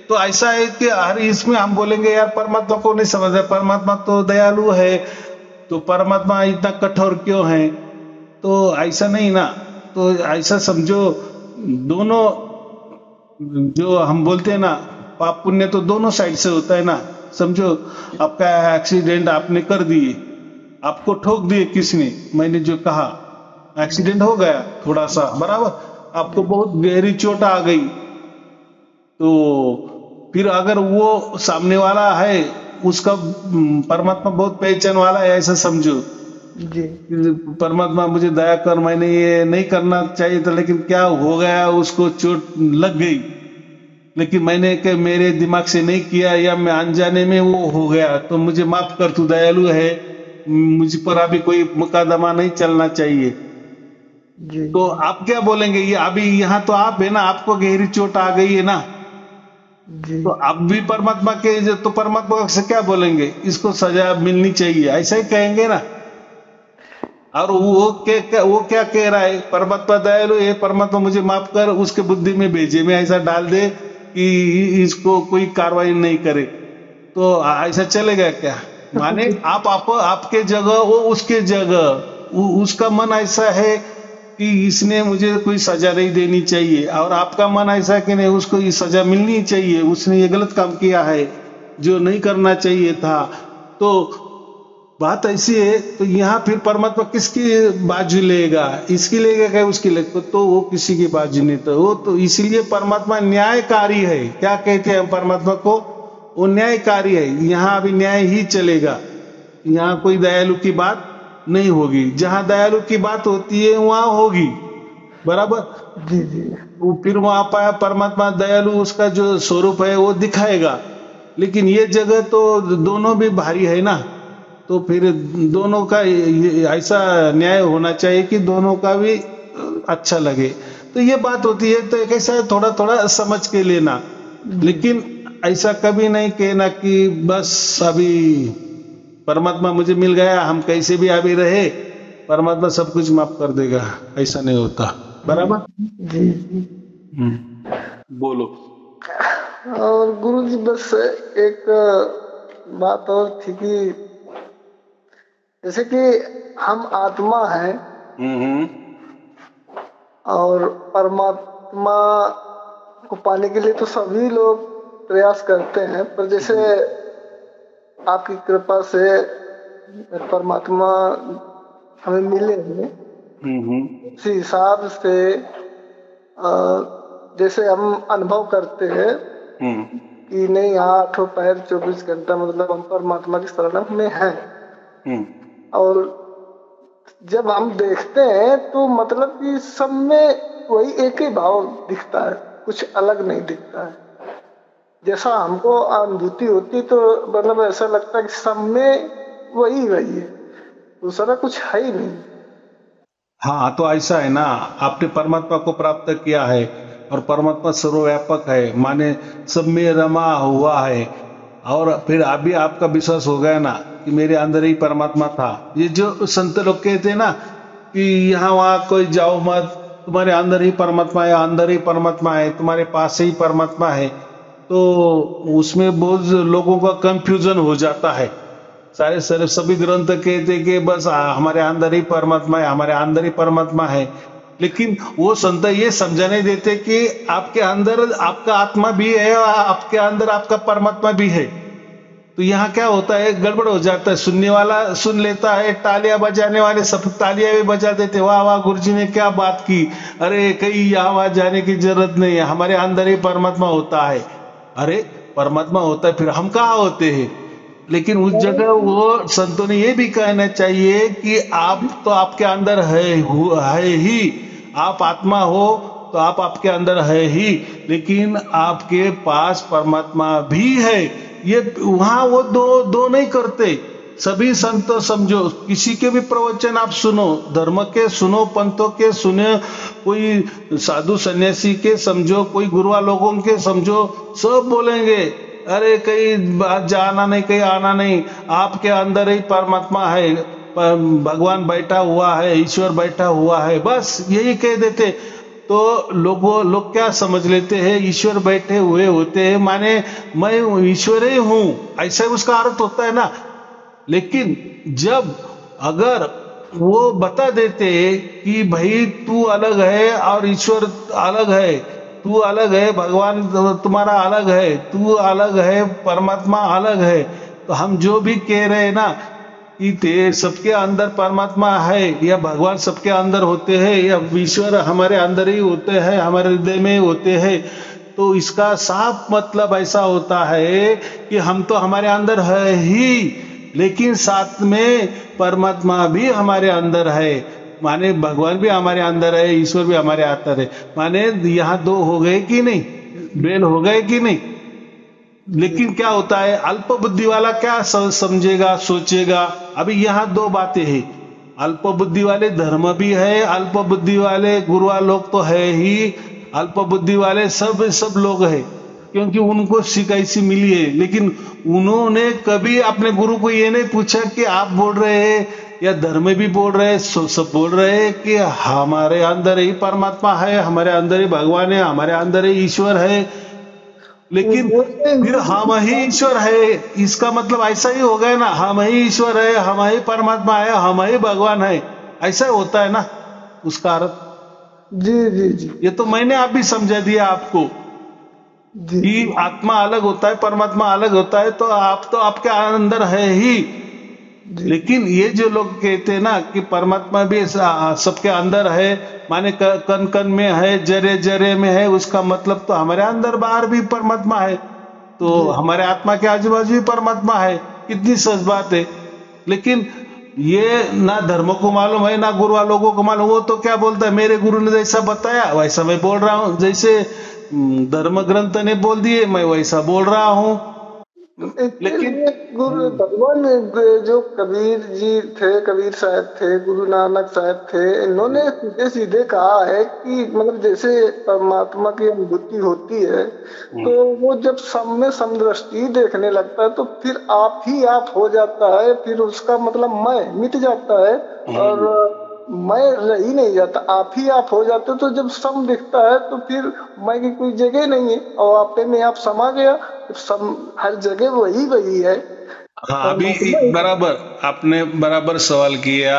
S2: तो ऐसा है कि हर इसमें हम बोलेंगे यार परमात्मा को नहीं समझ रहे, परमात्मा तो दयालु है, तो परमात्मा इतना कठोर क्यों है? तो ऐसा नहीं ना। तो ऐसा समझो, दोनों जो हम बोलते हैं ना पाप पुण्य तो दोनों साइड से होता है ना। समझो आपका एक्सीडेंट आपने कर दिए, आपको ठोक दिए किसने, मैंने जो कहा एक्सीडेंट हो गया थोड़ा सा, बराबर, आपको बहुत गहरी चोट आ गई, तो फिर अगर वो सामने वाला है उसका परमात्मा बहुत पहचान वाला है ऐसा समझो,
S1: जी
S2: परमात्मा मुझे दया कर, मैंने ये नहीं करना चाहिए था, लेकिन क्या हो गया, उसको चोट लग गई, लेकिन मैंने कि मेरे दिमाग से नहीं किया या मैं अनजाने में वो हो गया, तो मुझे माफ कर, तू दयालु है, मुझ पर अभी कोई मुकदमा नहीं चलना चाहिए।
S1: जी
S2: तो आप क्या बोलेंगे? ये अभी यहाँ तो आप है ना, आपको गहरी चोट आ गई है ना,
S1: जी
S2: तो आप भी परमात्मा के तो परमात्मा से क्या बोलेंगे? इसको सजा मिलनी चाहिए, ऐसा ही कहेंगे ना। और वो क्या कह रहा है? परमात्मा दयालु है, परमात्मा मुझे माफ कर, उसके बुद्धि में भेजे में ऐसा डाल दे कि इसको कोई कार्रवाई नहीं करे, तो ऐसा चलेगा क्या? माने आपके जगह, वो उसके जगह, उसका मन ऐसा है कि इसने मुझे कोई सजा नहीं देनी चाहिए, और आपका मन ऐसा है कि नहीं, उसको ये सजा मिलनी चाहिए, उसने ये गलत काम किया है जो नहीं करना चाहिए था। तो बात ऐसी है, तो यहाँ फिर परमात्मा किसकी बाजू लेगा? इसकी लेगा क्या उसकी लेगा? तो वो किसी की बाजू नहीं, तो वो तो इसीलिए परमात्मा न्यायकारी है। क्या कहते हैं परमात्मा को? वो न्यायकारी है। यहाँ अभी न्याय ही चलेगा, यहाँ कोई दयालु की बात नहीं होगी। जहां दयालु की बात होती है वहां होगी, बराबर।
S1: जी जी
S2: वो फिर वहां पाया परमात्मा दयालु, उसका जो स्वरूप है वो दिखाएगा। लेकिन ये जगह तो दोनों भी भारी है ना, तो फिर दोनों का ऐसा न्याय होना चाहिए कि दोनों का भी अच्छा लगे। तो ये बात होती है, तो कैसा है, थोड़ा थोड़ा समझ के लेना, लेकिन ऐसा कभी नहीं कहना कि बस अभी परमात्मा मुझे मिल गया, हम कैसे भी अभी रहे, परमात्मा सब कुछ माफ कर देगा, ऐसा नहीं होता, बराबर।
S1: जी जी।
S2: बोलो।
S1: और गुरु जी बस एक बात और थी कि जैसे कि हम आत्मा हैं और परमात्मा को पाने के लिए तो सभी लोग प्रयास करते हैं, पर जैसे आपकी कृपा से परमात्मा हमें मिले हैं, उसी हिसाब से जैसे हम अनुभव करते हैं कि नहीं, आठों पैर 24 घंटा मतलब हम परमात्मा की शरण में हैं। और जब हम देखते हैं तो मतलब कि सब में वही एक ही भाव दिखता है, कुछ अलग नहीं दिखता है। जैसा हमको अनुभूति होती तो मतलब ऐसा लगता है कि सब में वही वही है, दूसरा कुछ है ही नहीं।
S2: हाँ, तो ऐसा है ना, आपने परमात्मा को प्राप्त किया है, और परमात्मा सर्वव्यापक है, माने सब में रमा हुआ है। और फिर अभी आपका विश्वास हो गया ना कि मेरे अंदर ही परमात्मा था। ये जो संत लोग कहते हैं ना कि यहाँ वहां कोई जाओ मत, तुम्हारे अंदर ही परमात्मा है, अंदर ही परमात्मा है, तुम्हारे पास ही परमात्मा है, तो उसमें बहुत लोगों का कंफ्यूजन हो जाता है। सारे सभी ग्रंथ कहते कि बस हमारे अंदर ही परमात्मा है, हमारे अंदर ही परमात्मा है, लेकिन वो संत ये समझाने देते कि आपके अंदर आपका आत्मा भी है और आपके अंदर आपका परमात्मा भी है। तो यहाँ क्या होता है, गड़बड़ हो जाता है। सुनने वाला सुन लेता है, तालियां बजाने वाले सब तालियां भी बजा देते, वाह वाह गुरुजी ने क्या बात की, अरे कहीं यहाँ वहां जाने की जरूरत नहीं है, हमारे अंदर ही परमात्मा होता है। अरे परमात्मा होता है, फिर हम कहाँ होते हैं? लेकिन उस जगह वो संतों ने ये भी कहना चाहिए कि आप तो आपके अंदर है ही, आप आत्मा हो तो आप आपके अंदर है ही, लेकिन आपके पास परमात्मा भी है। ये वहां वो दो नहीं करते। सभी संत समझो, किसी के भी प्रवचन आप सुनो, धर्म के सुनो, पंथों के सुने, कोई साधु सन्यासी के समझो, कोई गुरुआ लोगों के समझो, सब बोलेंगे अरे कहीं जाना नहीं, कहीं आना नहीं, आपके अंदर ही परमात्मा है, भगवान बैठा हुआ है, ईश्वर बैठा हुआ है, बस यही कह देते। तो लोग क्या समझ लेते हैं, ईश्वर बैठे हुए होते हैं माने मैं ईश्वर ही हूं, ऐसा उसका अर्थ होता है ना। लेकिन जब अगर वो बता देते कि भाई तू अलग है और ईश्वर अलग है, तू अलग है, भगवान तुम्हारा अलग है, तू अलग है, परमात्मा अलग है, तो हम जो भी कह रहे हैं ना कि सबके अंदर परमात्मा है, या भगवान सबके अंदर होते हैं, या ईश्वर हमारे अंदर ही होते हैं, हमारे हृदय में होते हैं, तो इसका साफ मतलब ऐसा होता है कि हम तो हमारे अंदर है ही, लेकिन साथ में परमात्मा भी हमारे अंदर है, माने भगवान भी हमारे अंदर है, ईश्वर भी हमारे अंदर है, माने यहाँ दो हो गए कि नहीं, बेल हो गए कि नहीं। लेकिन क्या होता है, अल्प बुद्धि वाला क्या समझेगा, सोचेगा। अभी यहाँ दो बातें हैं, अल्प बुद्धि वाले धर्म भी है, अल्प बुद्धि वाले गुरुआ लोग तो है ही, अल्प बुद्धि वाले सब लोग है, क्योंकि उनको सीख ऐसी मिली है। लेकिन उन्होंने कभी अपने गुरु को ये नहीं पूछा कि आप बोल रहे हैं या धर्म भी बोल रहे हैं, सब बोल रहे हैं कि हमारे अंदर ही परमात्मा है, हमारे अंदर ही भगवान है, हमारे अंदर ही ईश्वर है। लेकिन फिर हम ही ईश्वर है, इसका मतलब ऐसा ही हो गया ना, हम ही ईश्वर है, हम ही परमात्मा है, हम ही भगवान है, ऐसा होता है ना उसका अर्थ।
S1: जी जी जी,
S2: ये तो मैंने आप भी समझा दिया आपको
S1: जी
S2: कि आत्मा अलग होता है, परमात्मा अलग होता है, तो आप तो आपके अंदर है ही।
S1: जी,
S2: लेकिन ये जो लोग कहते हैं ना कि परमात्मा भी सबके अंदर है, माने कन कन में है, जरे जरे में है, उसका मतलब तो हमारे अंदर बाहर भी परमात्मा है, तो
S1: जी,
S2: हमारे आत्मा के आजू बाजू भी परमात्मा है। कितनी सहज बात है। लेकिन ये ना धर्म को मालूम है, ना गुरु लोगों को मालूम। वो तो क्या बोलता है, मेरे गुरु ने जैसा बताया वैसा मैं बोल रहा हूँ, जैसे धर्म ग्रंथ ने बोल दिए मैं वैसा बोल रहा हूँ।
S1: इसके
S2: लेकिन
S1: लिए गुरु भगवान जो कबीर जी थे, कबीर साहब थे, गुरु नानक साहब थे, इन्होंने सीधे सीधे कहा है कि मतलब जैसे परमात्मा की अनुभूति होती है तो वो जब सब में समदृष्टि देखने लगता है तो फिर आप ही आप हो जाता है, फिर उसका मतलब मैं मिट जाता है और मैं रह ही नहीं जाता, आप ही आप हो जाते हो। तो जब सम दिखता है तो फिर मैं की कोई जगह नहीं है और आपे में आप समा गया, सम हर जगह वही वही है।
S2: हाँ, अभी
S1: परमात्मा ही
S2: बराबर आपने बराबर सवाल किया,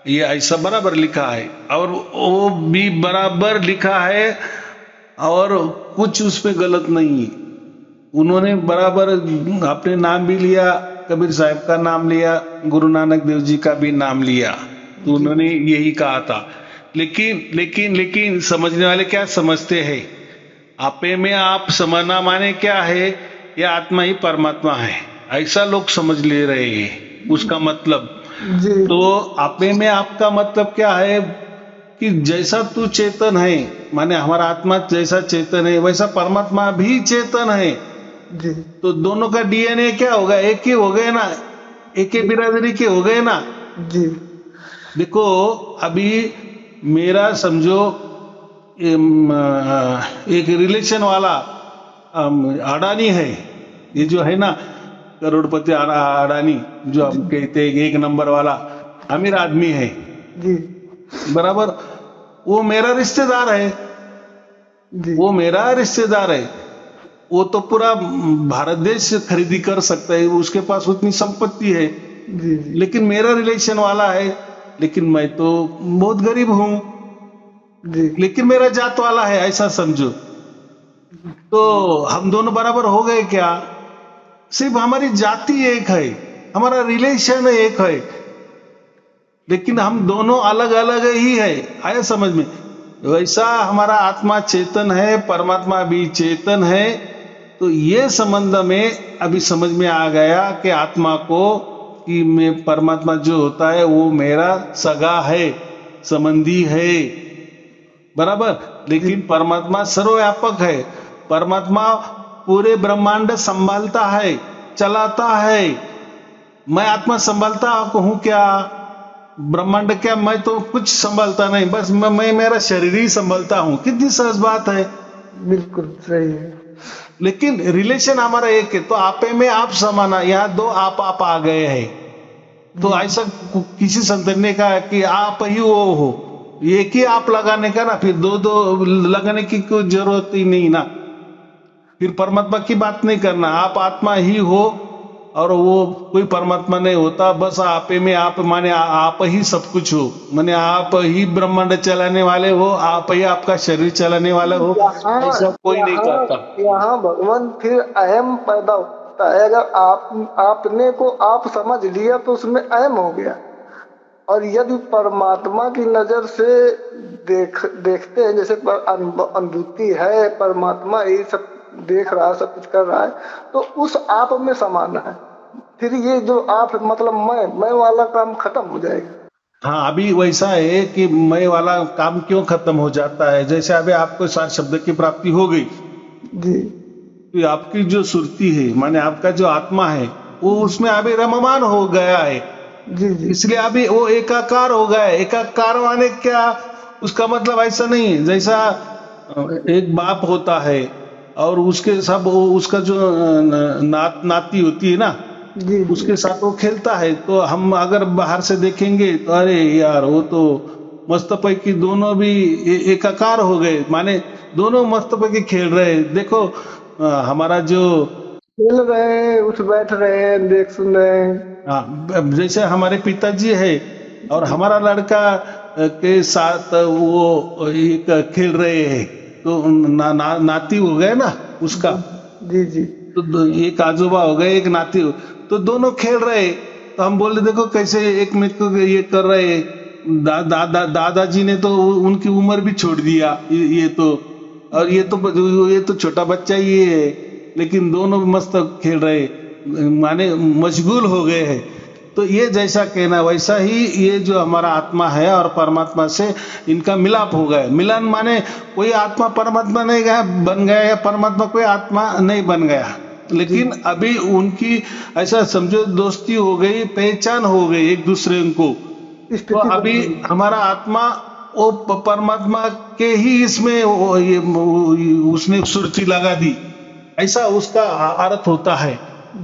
S2: ये ऐसा बराबर लिखा है और वो भी बराबर लिखा है और कुछ उसमें गलत नहीं है। उन्होंने बराबर अपने नाम भी लिया, कबीर साहब का नाम लिया, गुरु नानक देव जी का भी नाम लिया, तो
S1: जी
S2: उन्होंने यही कहा था। लेकिन समझने वाले क्या समझते हैं, आपे में आप समझना माने क्या है, यह आत्मा ही परमात्मा है, ऐसा लोग समझ ले रहे हैं उसका मतलब।
S1: जी
S2: तो आपे में आपका मतलब क्या है कि जैसा तू चेतन है, माने हमारा आत्मा जैसा चेतन है वैसा परमात्मा भी चेतन है,
S1: जी
S2: तो दोनों का डीएनए क्या होगा, एक ही हो गए ना, एक ही बिरादरी के हो गए ना।
S1: जी
S2: देखो अभी मेरा समझो एक रिलेशन वाला अडानी है, ये जो है ना करोड़पति अडानी, जो हम कहते हैं एक नंबर वाला अमीर आदमी है,
S1: जी
S2: बराबर, वो मेरा रिश्तेदार है,
S1: जी
S2: वो मेरा रिश्तेदार है। वो तो पूरा भारत देश खरीदी कर सकता है, उसके पास उतनी संपत्ति है,
S1: जी जी
S2: लेकिन मेरा रिलेशन वाला है, लेकिन मैं तो बहुत गरीब हूं,
S1: जी
S2: लेकिन मेरा जात वाला है, ऐसा समझो। तो हम दोनों बराबर हो गए क्या, सिर्फ हमारी जाति एक है, हमारा रिलेशन एक है, लेकिन हम दोनों अलग अलग ही है, आया समझ में। वैसा हमारा आत्मा चेतन है, परमात्मा भी चेतन है। तो ये संबंध में अभी समझ में आ गया कि आत्मा को कि मैं परमात्मा जो होता है वो मेरा सगा है, संबंधी है, बराबर। लेकिन परमात्मा सर्वव्यापक है, परमात्मा पूरे ब्रह्मांड संभालता है, चलाता है। मैं आत्मा संभालता हूं क्या, ब्रह्मांड क्या, मैं तो कुछ संभालता नहीं, बस मैं मेरा शरीर ही संभालता हूं। कितनी सहज बात है,
S1: बिल्कुल सही है।
S2: लेकिन रिलेशन हमारा एक है, तो आपे में आप समाना, यहाँ दो आप आ गए हैं। तो ऐसा किसी संत ने कहा कि आप ही वो हो, एक ही आप लगाने का ना, फिर दो दो लगाने की कोई जरूरत ही नहीं ना, फिर परमात्मा की बात नहीं करना, आप आत्मा ही हो और वो कोई परमात्मा नहीं होता, बस आपे में आप, माने आप ही सब कुछ हो, माने आप ही ब्रह्मांड चलाने वाले हो, आप ही आपका शरीर चलाने वाले हो,
S1: यहाँ
S2: ऐसा कोई नहीं
S1: यहाँ
S2: कहता।
S1: यहाँ भगवान फिर अहम पैदा होता है। अगर आपने को आप समझ लिया तो उसमें अहम हो गया, और यदि परमात्मा की नजर से देखते हैं, जैसे अनुभूति है, परमात्मा ये सब देख रहा है, सब कुछ कर रहा है, तो उस आप में समाना है। फिर ये जो आप मतलब मैं वाला काम खत्म हो जाएगा।
S2: हाँ, अभी वैसा है कि मैं वाला काम क्यों खत्म हो जाता है, जैसे अभी आपको सार शब्द की प्राप्ति हो गई,
S1: जी
S2: तो आपकी जो सुरती है माने आपका जो आत्मा है वो उसमें अभी रममान हो गया है,
S1: जी जी
S2: इसलिए अभी वो एकाकार हो गया है। एकाकार माने क्या, उसका मतलब ऐसा नहीं है जैसा एक बाप होता है और उसके सब उसका जो नाती होती है ना,
S1: जी जी
S2: उसके साथ वो खेलता है, तो हम अगर बाहर से देखेंगे तो अरे यार वो तो मस्त पैकी दोनों भी एकाकार हो गए, माने दोनों मस्त पैकी खेल रहे हैं। देखो हमारा जो
S1: खेल रहे हैं, उठ बैठ रहे हैं, देख सुन रहे हैं।
S2: जैसे हमारे पिताजी है और
S1: जी
S2: हमारा लड़का के साथ वो एक खेल रहे हैं, तो नाती हो गए ना उसका,
S1: जी जी
S2: तो एक आजोबा हो गए एक नाती हो, तो दोनों खेल रहे, तो हम बोले देखो कैसे एक मिनट को ये कर रहे। दादाजी ने तो उनकी उम्र भी छोड़ दिया, ये तो, और ये तो छोटा बच्चा ही है, लेकिन दोनों मस्त खेल रहे, माने मशगूल हो गए हैं। तो ये जैसा कहना वैसा ही ये जो हमारा आत्मा है और परमात्मा से इनका मिलाप हो गया। मिलन माने कोई आत्मा परमात्मा नहीं गया बन गया या परमात्मा कोई आत्मा नहीं बन गया, लेकिन अभी उनकी ऐसा समझो दोस्ती हो गई, पहचान हो गई एक दूसरे को। तो
S1: स्थिति
S2: अभी
S1: बन गई।
S2: हमारा आत्मा वो परमात्मा के ही इसमें उसने सुर्ती लगा दी, ऐसा उसका अर्थ होता है।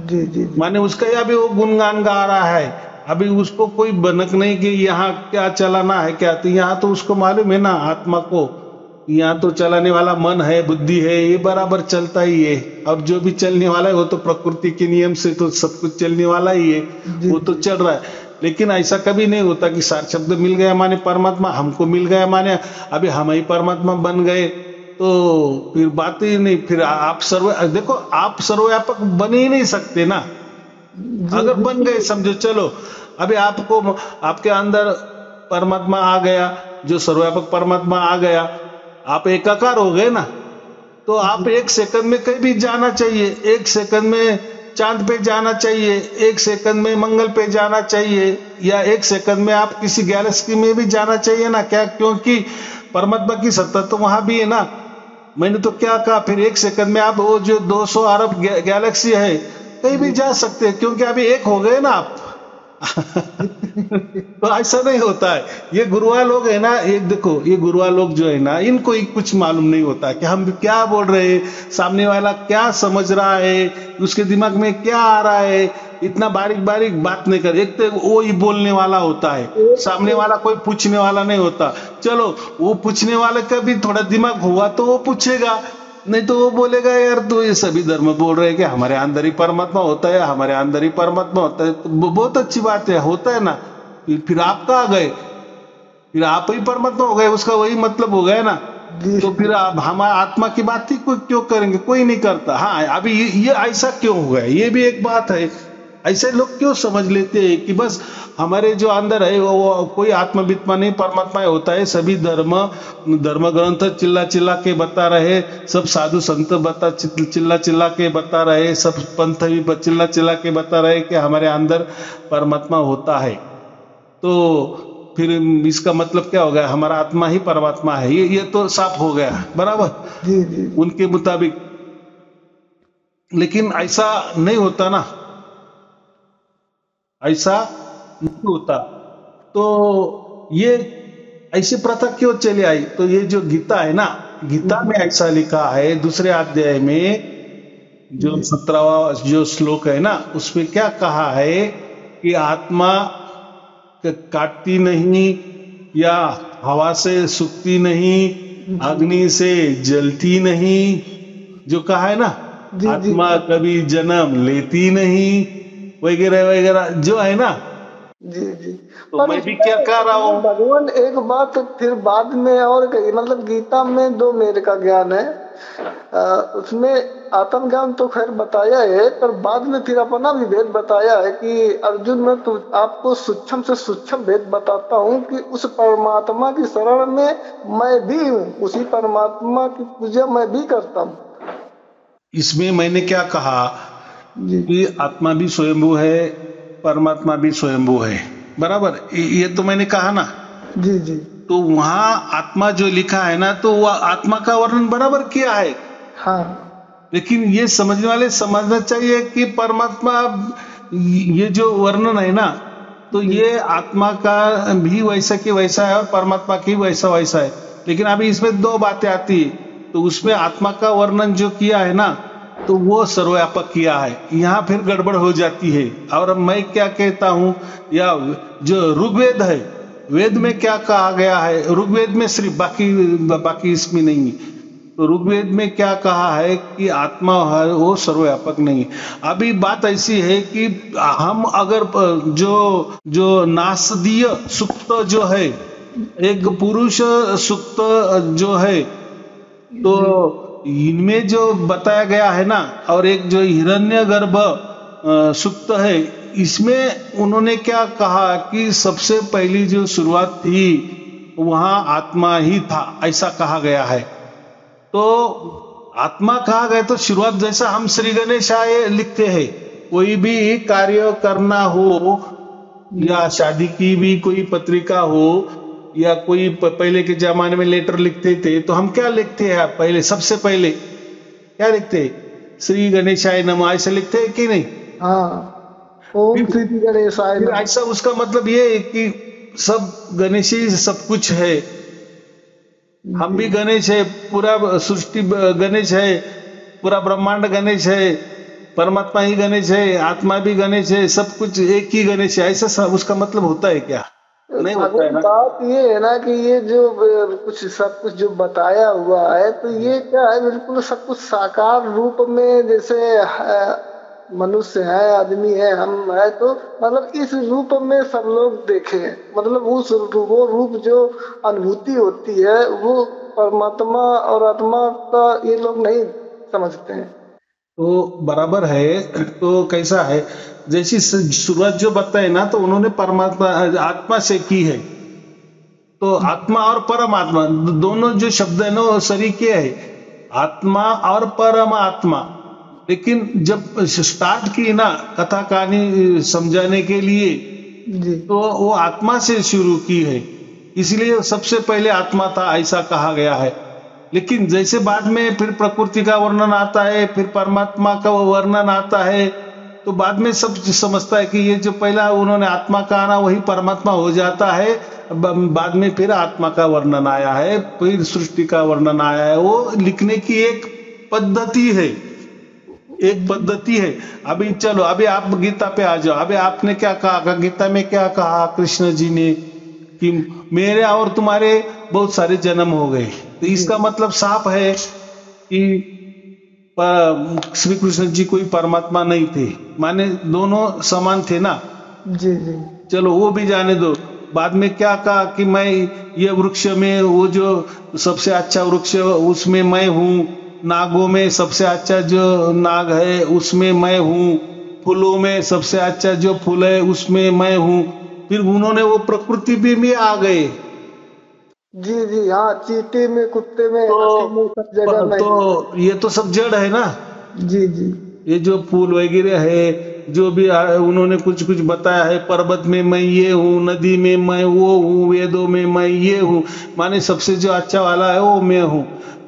S1: जी जी जी
S2: माने उसका ही अभी वो गुणगान गा रहा है, अभी उसको कोई बनक नहीं कि यहाँ क्या चलाना है क्या, तो यहाँ तो उसको मालूम है ना आत्मा को, यहाँ तो चलाने वाला मन है बुद्धि है, ये बराबर चलता ही है। अब जो भी चलने वाला है वो तो प्रकृति के नियम से तो सब कुछ चलने वाला ही है, वो तो चल रहा है। लेकिन ऐसा कभी नहीं होता कि सार शब्द मिल गया माने परमात्मा, हमको मिल गया माने अभी हम ही परमात्मा बन गए, तो फिर बात ही नहीं। फिर आप देखो आप सर्वव्यापक बन ही नहीं सकते ना। अगर बन गए समझो, चलो अभी आपको आपके अंदर परमात्मा आ गया, जो सर्वव्यापक परमात्मा आ गया, आप एकाकार हो गए ना, तो आप एक सेकंड में कहीं भी जाना चाहिए, एक सेकंड में चांद पे जाना चाहिए, एक सेकंड में मंगल पे जाना चाहिए, या एक सेकंड में आप किसी गैलेक्सी में भी जाना चाहिए ना, क्या, क्योंकि परमात्मा की सत्ता तो वहां भी है ना। मैंने तो क्या कहा, फिर एक सेकंड में आप वो जो 200 अरब गैलेक्सी है कहीं भी जा सकते हैं, क्योंकि अभी एक हो गए ना आप। तो ऐसा नहीं होता है। ये गुरुआ लोग है ना, एक देखो ये गुरुआ लोग जो है ना, इनको ही कुछ मालूम नहीं होता कि हम क्या बोल रहे हैं, सामने वाला क्या समझ रहा है, उसके दिमाग में क्या आ रहा है, इतना बारीक बारीक बात नहीं कर। एक तो वो ही बोलने वाला होता है, सामने वाला कोई पूछने वाला नहीं होता। चलो वो पूछने वाले का भी थोड़ा दिमाग हुआ तो वो पूछेगा, नहीं तो वो बोलेगा यार तो ये सभी धर्म बोल रहे हैं कि हमारे अंदर ही परमात्मा होता है, हमारे अंदर ही परमात्मा होता है, तो बहुत अच्छी बात है, होता है ना। फिर आप कहाँ गए, फिर आप ही परमात्मा हो गए, उसका वही मतलब हो गया ना। तो फिर आप हमारा आत्मा की बात ही कोई क्यों करेंगे, कोई नहीं करता। हाँ अभी ये ऐसा क्यों हो गया, ये भी एक बात है। ऐसे लोग क्यों समझ लेते हैं कि बस हमारे जो अंदर है वो कोई आत्मवित्मा नहीं परमात्मा होता है। सभी धर्म ग्रंथ चिल्ला चिल्ला के बता रहे, सब साधु संत चिल्ला चिल्ला के बता रहे, सब पंथ भी चिल्ला चिल्ला के बता रहे कि हमारे अंदर परमात्मा होता है। तो फिर इसका मतलब क्या हो गया, हमारा आत्मा ही परमात्मा है, ये तो साफ हो गया बराबर
S1: जी जी
S2: उनके मुताबिक। लेकिन ऐसा नहीं होता ना, ऐसा नहीं होता। तो ये ऐसी प्रथा क्यों चली आई, तो ये जो गीता है ना, गीता में ऐसा लिखा है दूसरे अध्याय में जो 17वां जो श्लोक है ना, उसमें क्या कहा है कि आत्मा काटती नहीं, या हवा से सूखती नहीं, अग्नि से जलती नहीं, जो कहा है ना, आत्मा कभी जन्म लेती नहीं, वगैरह वगैरह जो है ना।
S1: जी जी
S2: तो मैं भी क्या कह रहा हूँ,
S1: भगवान एक बात फिर बाद में और कही, मतलब गीता में 2 मेरे का ज्ञान है, उसमें आत्मज्ञान तो खैर बताया है, पर बाद में फिर अपना भी भेद बताया है कि अर्जुन मैं आपको सूक्ष्म से सूक्ष्म भेद बताता हूँ कि उस परमात्मा की शरण में मैं भी हूँ, उसी परमात्मा की पूजा मैं भी करता हूँ।
S2: इसमें मैंने क्या कहा
S1: जी
S2: कि आत्मा भी स्वयंभू है, परमात्मा भी स्वयंभू है, बराबर। ये तो मैंने कहा ना।
S1: जी जी
S2: तो वहां आत्मा जो लिखा है ना, तो वह आत्मा का वर्णन बराबर किया है।
S1: हाँ
S2: लेकिन ये समझने वाले समझना चाहिए कि परमात्मा, ये जो वर्णन है ना, तो
S1: जी
S2: ये आत्मा का भी वैसा की वैसा है और परमात्मा की वैसा वैसा है। लेकिन अभी इसमें दो बातें आती है। तो उसमें आत्मा का वर्णन जो किया है ना, तो वो सर्वव्यापक किया है। यहाँ फिर गड़बड़ हो जाती है। और मैं क्या कहता हूं, या जो ऋग्वेद है, वेद में क्या कहा गया है, ऋग्वेद में सिर्फ, बाकी बाकी इसमें नहीं। तो ऋग्वेद में क्या कहा है कि आत्मा है वो सर्वव्यापक नहीं। अभी बात ऐसी है कि हम अगर जो जो नासदीय सुक्त जो है, एक पुरुष सुक्त जो है, तो इनमें जो बताया गया है ना, और एक जो हिरण्यगर्भ सुक्त है, इसमें उन्होंने क्या कहा कि सबसे पहली जो शुरुआत थी वहां आत्मा ही था, ऐसा कहा गया है। तो आत्मा कहा गया तो शुरुआत, जैसा हम श्री गणेशाय लिखते हैं, कोई भी कार्य करना हो, या शादी की भी कोई पत्रिका हो, या कोई पहले के जमाने में लेटर लिखते थे, तो हम क्या लिखते हैं, पहले सबसे पहले क्या लिखते हैं, श्री गणेशाय नमः, ऐसे लिखते हैं कि नहीं।
S1: हाँ। ओम
S2: फिर
S1: श्री गणेशाय
S2: फिर
S1: नमः।
S2: ऐसा उसका मतलब ये है कि सब गणेश ही सब कुछ है। हम भी गणेश है, पूरा सृष्टि गणेश है, पूरा ब्रह्मांड गणेश है, परमात्मा ही गणेश है, आत्मा भी गणेश है, सब कुछ एक ही गणेश है, ऐसा उसका मतलब होता है क्या, नहीं होता है
S1: भगवान
S2: ना।
S1: बात ये है ना कि ये जो कुछ सब कुछ जो बताया हुआ है, तो ये क्या है, बिल्कुल सब कुछ साकार रूप में, जैसे मनुष्य है, आदमी है, हम है, तो मतलब इस रूप में सब लोग देखे, मतलब उस वो रूप जो अनुभूति होती है, वो परमात्मा और आत्मा का ये लोग नहीं समझते हैं।
S2: तो बराबर है। तो कैसा है, जैसी शुरुआत जो बताए ना, तो उन्होंने परमात्मा आत्मा से की है। तो आत्मा और परमात्मा दोनों जो शब्द है ना, वो सरीके है, आत्मा और परमात्मा। लेकिन जब स्टार्ट की ना कथा कहानी समझाने के लिए,
S1: जी
S2: तो वो आत्मा से शुरू की है, इसलिए सबसे पहले आत्मा था, ऐसा कहा गया है। लेकिन जैसे बाद में फिर प्रकृति का वर्णन आता है, फिर परमात्मा का वर्णन आता है, तो बाद में सब समझता है कि ये जो पहला उन्होंने आत्मा कहा ना, वही परमात्मा हो जाता है। बाद में फिर आत्मा का वर्णन आया है, फिर सृष्टि का वर्णन आया है। वो लिखने की एक पद्धति है, एक पद्धति है। अभी चलो, अभी आप गीता पे आ जाओ। अभी आपने क्या कहा, गीता में क्या कहा कृष्ण जी ने, कि मेरे और तुम्हारे बहुत सारे जन्म हो गए। तो इसका मतलब साफ है कि श्री कृष्ण जी कोई परमात्मा नहीं थे, माने दोनों समान थे ना।
S1: जी जी
S2: चलो वो भी जाने दो। बाद में क्या कहा कि मैं ये वृक्ष में, वो जो सबसे अच्छा वृक्ष उसमें मैं हूँ, नागों में सबसे अच्छा जो नाग है उसमें मैं हूँ, फूलों में सबसे अच्छा जो फूल है उसमें मैं हूँ। फिर उन्होंने वो प्रकृति भी आ गए।
S1: जी जी हाँ, चींटी में, कुत्ते में, हाथी में, सब जगह में।
S2: तो ये तो सब जड़ है ना।
S1: जी जी
S2: ये जो फूल वगैरह है, जो भी उन्होंने कुछ कुछ बताया है, पर्वत में मैं ये हूँ, नदी में मैं वो हूँ, वेदों में मैं ये हूँ, माने सबसे जो अच्छा वाला है वो मैं हूँ।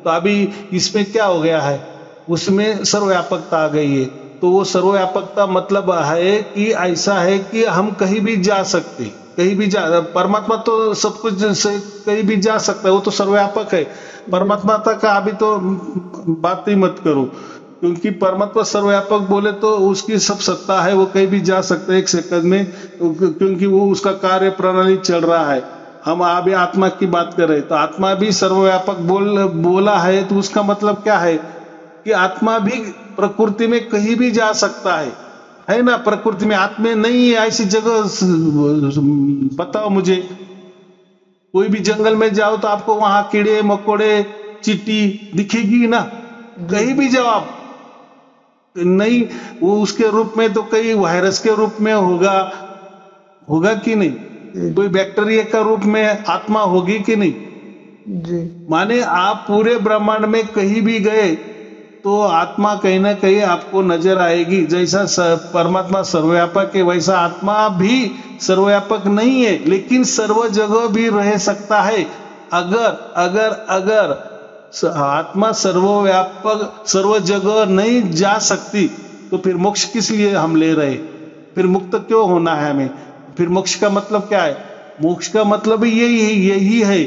S2: तो अभी इसमें क्या हो गया है, उसमें सर्वव्यापकता आ गई है। तो वो सर्वव्यापकता मतलब है कि ऐसा है कि हम कहीं भी जा सकते, कहीं भी जा, परमात्मा तो सब कुछ से कहीं भी जा सकता है, वो तो सर्वव्यापक है। परमात्मा तक का अभी तो बात ही मत करो, क्योंकि परमात्मा सर्वव्यापक बोले तो उसकी सब सत्ता है, वो कहीं भी जा सकता है एक सेकंड में, क्योंकि वो उसका कार्य प्रणाली चल रहा है। हम अभी आत्मा की बात कर रहे हैं, तो आत्मा भी सर्वव्यापक बोला है, तो उसका मतलब क्या है कि आत्मा भी प्रकृति में कहीं भी जा सकता है ना। प्रकृति में आत्मा नहीं है ऐसी जगह बताओ मुझे। कोई भी जंगल में जाओ तो आपको वहां कीड़े मकोड़े चींटी दिखेगी ना, कहीं भी जाओ आप। नहीं, वो उसके रूप में तो कई वायरस के रूप में होगा, होगा कि नहीं, कोई बैक्टीरिया का रूप में आत्मा होगी कि नहीं।
S1: जी
S2: माने आप पूरे ब्रह्मांड में कहीं भी गए तो आत्मा कहीं ना कहीं आपको नजर आएगी। जैसा परमात्मा सर्वव्यापक है वैसा आत्मा भी सर्वव्यापक नहीं है, लेकिन सर्व जगह भी रह सकता है। अगर अगर अगर आत्मा सर्वव्यापक सर्व जगह नहीं जा सकती तो फिर मोक्ष किस लिए हम ले रहे? फिर मुक्त क्यों होना है हमें? फिर मोक्ष का मतलब क्या है? मोक्ष का मतलब यही है।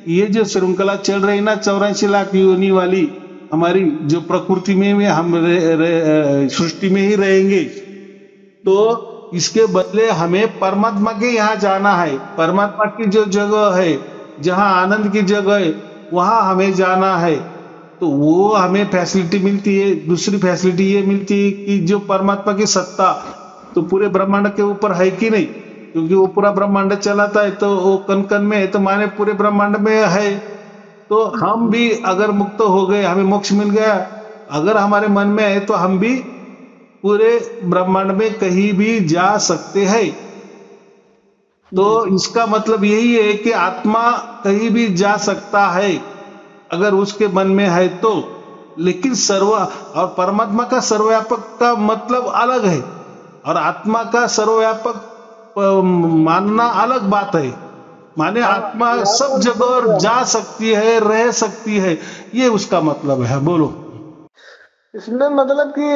S2: ये जो श्रृंखला चल रही ना 84 लाख योनि वाली हमारी, जो प्रकृति में हम सृष्टि में ही रहेंगे, तो इसके बदले हमें परमात्मा के यहाँ जाना है। परमात्मा की जो जगह है, जहाँ आनंद की जगह है, वहां हमें जाना है। तो वो हमें फैसिलिटी मिलती है। दूसरी फैसिलिटी ये मिलती है कि जो परमात्मा की सत्ता तो पूरे ब्रह्मांड के ऊपर है कि नहीं, क्योंकि वो पूरा ब्रह्मांड चलाता है, तो वो कण कण में है, तो माने पूरे ब्रह्मांड में है। तो हम भी अगर मुक्त हो गए, हमें मोक्ष मिल गया, अगर हमारे मन में है तो हम भी पूरे ब्रह्मांड में कहीं भी जा सकते हैं। तो इसका मतलब यही है कि आत्मा कहीं भी जा सकता है अगर उसके मन में है तो। लेकिन सर्व और परमात्मा का सर्वव्यापक का मतलब अलग है, और आत्मा का सर्वव्यापक मानना अलग बात है। माने आत्मा सब जगह जा सकती है, रह सकती है, ये उसका मतलब है। बोलो।
S1: इसमें मतलब कि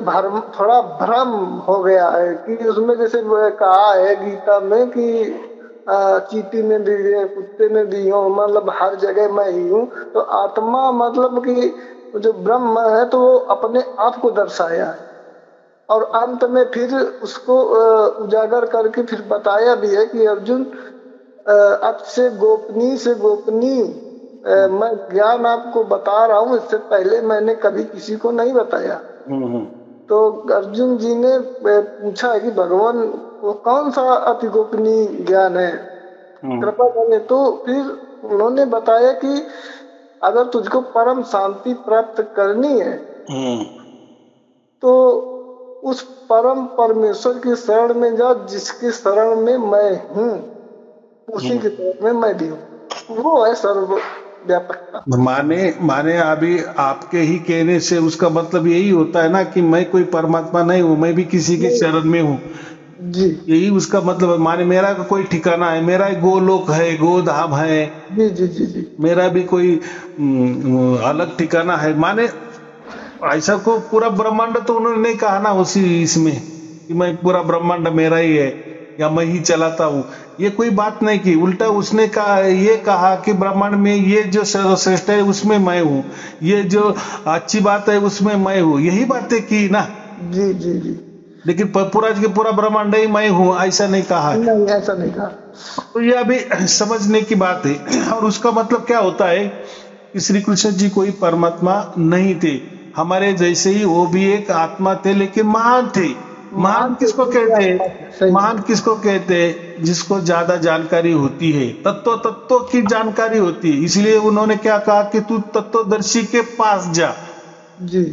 S1: भ्रम, थोड़ा भ्रम हो गया है कि उसमें जैसे कहा है गीता में कि चींटी ने दी है, कुत्ते ने दी हो, मतलब हर जगह मैं ही हूँ। तो आत्मा मतलब कि जो ब्रह्म है तो वो अपने आप को दर्शाया है, और अंत में फिर उसको उजागर करके फिर बताया भी है कि अर्जुन अब से गोपनीय मैं ज्ञान आपको बता रहा हूँ, इससे पहले मैंने कभी किसी को नहीं बताया। तो अर्जुन जी ने पूछा है कि भगवान वो कौन सा अति गोपनीय ज्ञान है, कृपा करें। तो फिर उन्होंने बताया कि अगर तुझको परम शांति प्राप्त करनी है तो उस परम परमेश्वर की शरण में जा, जिसके शरण में मैं हूँ उसी के शरण में मैं भी हूँ। वो है सर्व व्यापक।
S2: माने अभी आपके ही कहने से उसका मतलब यही होता है ना कि मैं कोई परमात्मा नहीं हूँ, मैं भी किसी के शरण में हूँ
S1: जी।
S2: यही उसका मतलब है। माने मेरा कोई ठिकाना है, मेरा गोलोक है, गोधाम है,
S1: जी जी जी जी,
S2: मेरा भी कोई अलग ठिकाना है। माने ऐसा को पूरा ब्रह्मांड तो उन्होंने नहीं कहा ना उसी इसमें कि मैं पूरा ब्रह्मांड मेरा ही है या मैं ही चलाता हूँ, ये कोई बात नहीं की। उल्टा उसने कहा, ये कहा कि ब्रह्मांड में ये जो सर्वश्रेष्ठ है उसमें मैं हूँ, ये जो अच्छी बात है उसमें मैं हूँ, यही बातें की ना।
S1: जी जी जी।
S2: लेकिन पूरा ब्रह्मांड ही मैं हूँ ऐसा नहीं कहा।
S1: नहीं, ऐसा नहीं कहा।
S2: तो ये अभी समझने की बात है। और उसका मतलब क्या होता है कि श्री कृष्ण जी कोई परमात्मा नहीं थे, हमारे जैसे ही वो भी एक आत्मा थे, लेकिन महान थे। महान किसको कहते हैं? महान किसको कहते हैं? जिसको ज्यादा जानकारी होती है, तत्व की जानकारी होती है। इसलिए उन्होंने क्या कहा कि तू तत्वदर्शी के पास जा,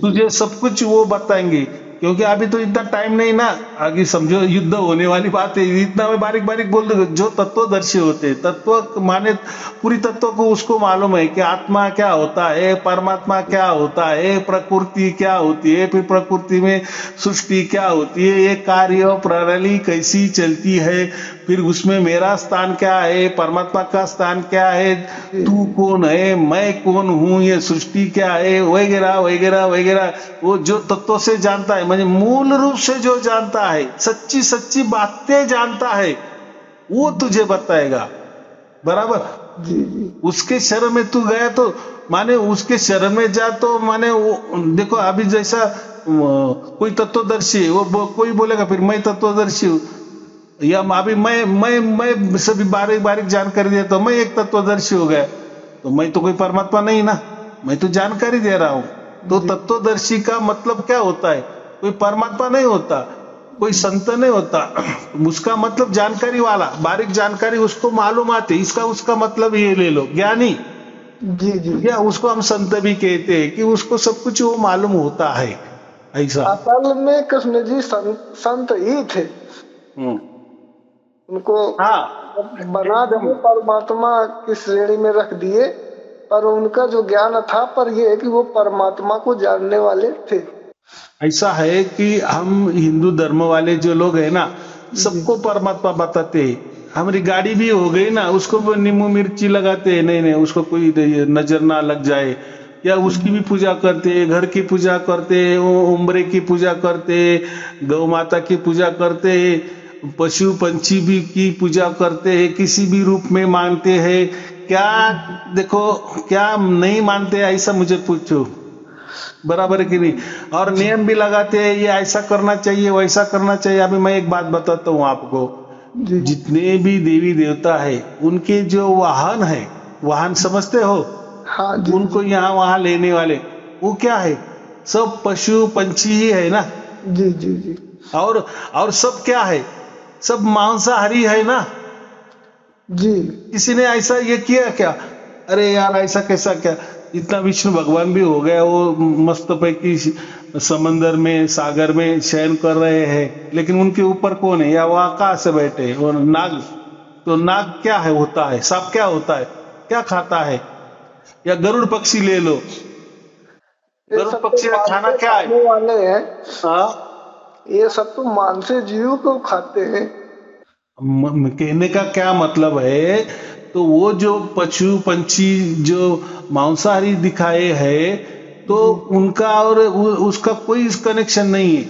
S2: तुझे सब कुछ वो बताएंगे। क्योंकि अभी तो इतना टाइम नहीं ना, आगे समझो युद्ध होने वाली बात है, इतना मैं बारीक बारीक बोल दूंगा। जो तत्वदर्शी होते, तत्व माने पूरी तत्व को उसको मालूम है कि आत्मा क्या होता है, परमात्मा क्या होता है, प्रकृति क्या होती है, फिर प्रकृति में सृष्टि क्या होती है, ये कार्य प्रणाली कैसी चलती है, फिर उसमें मेरा स्थान क्या है, परमात्मा का स्थान क्या है, तू कौन है, मैं कौन हूं, ये सृष्टि क्या है, वगैरह वगैरह वगैरह। वो जो तत्व से जानता है, मतलब मूल रूप से जो जानता है, सच्ची सच्ची बातें जानता है, वो तुझे बताएगा। बराबर। उसके शरण में तू गया तो माने उसके शरण में जा, तो माने वो देखो अभी जैसा कोई तत्वदर्शी है, वो कोई बोलेगा फिर मैं तत्वदर्शी हूँ, या अभी मैं सभी बारीक बारीक जानकारी देता हूं, मैं एक तत्वदर्शी हो गया, तो मैं तो कोई परमात्मा नहीं ना, मैं तो जानकारी दे रहा हूं। तो तत्वदर्शी का मतलब क्या होता है? कोई परमात्मा नहीं होता, कोई संत नहीं होता, उसका मतलब जानकारी वाला, बारीक जानकारी उसको मालूम आती, इसका उसका मतलब ये ले लो, ज्ञानी।
S1: जी जी।
S2: या उसको हम संत भी कहते हैं कि उसको सब कुछ वो मालूम होता है। ऐसा
S1: असल में कृष्ण जी संत ही थे। उनको
S2: हाँ
S1: बना दिए, परमात्मा की श्रेणी में रख दिए, पर उनका जो ज्ञान था, पर ये है कि वो परमात्मा को जानने वाले थे।
S2: ऐसा है कि हम हिंदू धर्म वाले जो लोग हैं ना, सबको परमात्मा बताते हैं। हमारी गाड़ी भी हो गई ना, उसको भी नींबू मिर्ची लगाते हैं, नहीं नहीं उसको कोई नजर ना लग जाए, या उसकी भी पूजा करते हैं, घर की पूजा करते हैं, उम्रे की पूजा करते हैं, गौ माता की पूजा करते हैं, पशु पंछी भी की पूजा करते हैं, किसी भी रूप में मानते हैं। क्या देखो, क्या नहीं मानते ऐसा मुझे पूछो, बराबर है कि नहीं? और नियम भी लगाते हैं, ये ऐसा करना चाहिए वैसा करना चाहिए। अभी मैं एक बात बताता हूँ आपको, जितने भी देवी देवता है उनके जो वाहन है, वाहन समझते हो?
S1: हाँ जी,
S2: उनको यहाँ वहां लेने वाले वो क्या है, सब पशु पंछी ही है ना।
S1: जी जी जी।
S2: और सब क्या है, सब मांसाहारी है ना
S1: जी।
S2: किसी ने ऐसा ये किया क्या? अरे यार ऐसा कैसा, क्या इतना विष्णु भगवान भी हो गया, वो मस्त पैकी समंदर में सागर में शयन कर रहे हैं, लेकिन उनके ऊपर कौन है, या वो आकाश से बैठे वो नाग? तो नाग क्या है, होता है सांप, क्या होता है, क्या खाता है? या गरुड़ पक्षी ले लो, गरुड़ पक्षी का खाना क्या है?
S1: वाले हैं,
S2: हाँ,
S1: ये सब तो मांसे जीव को खाते हैं।
S2: कहने का क्या मतलब है, तो वो जो पशु पंछी जो मांसाहारी दिखाए है, तो उनका और उसका कोई कनेक्शन नहीं है।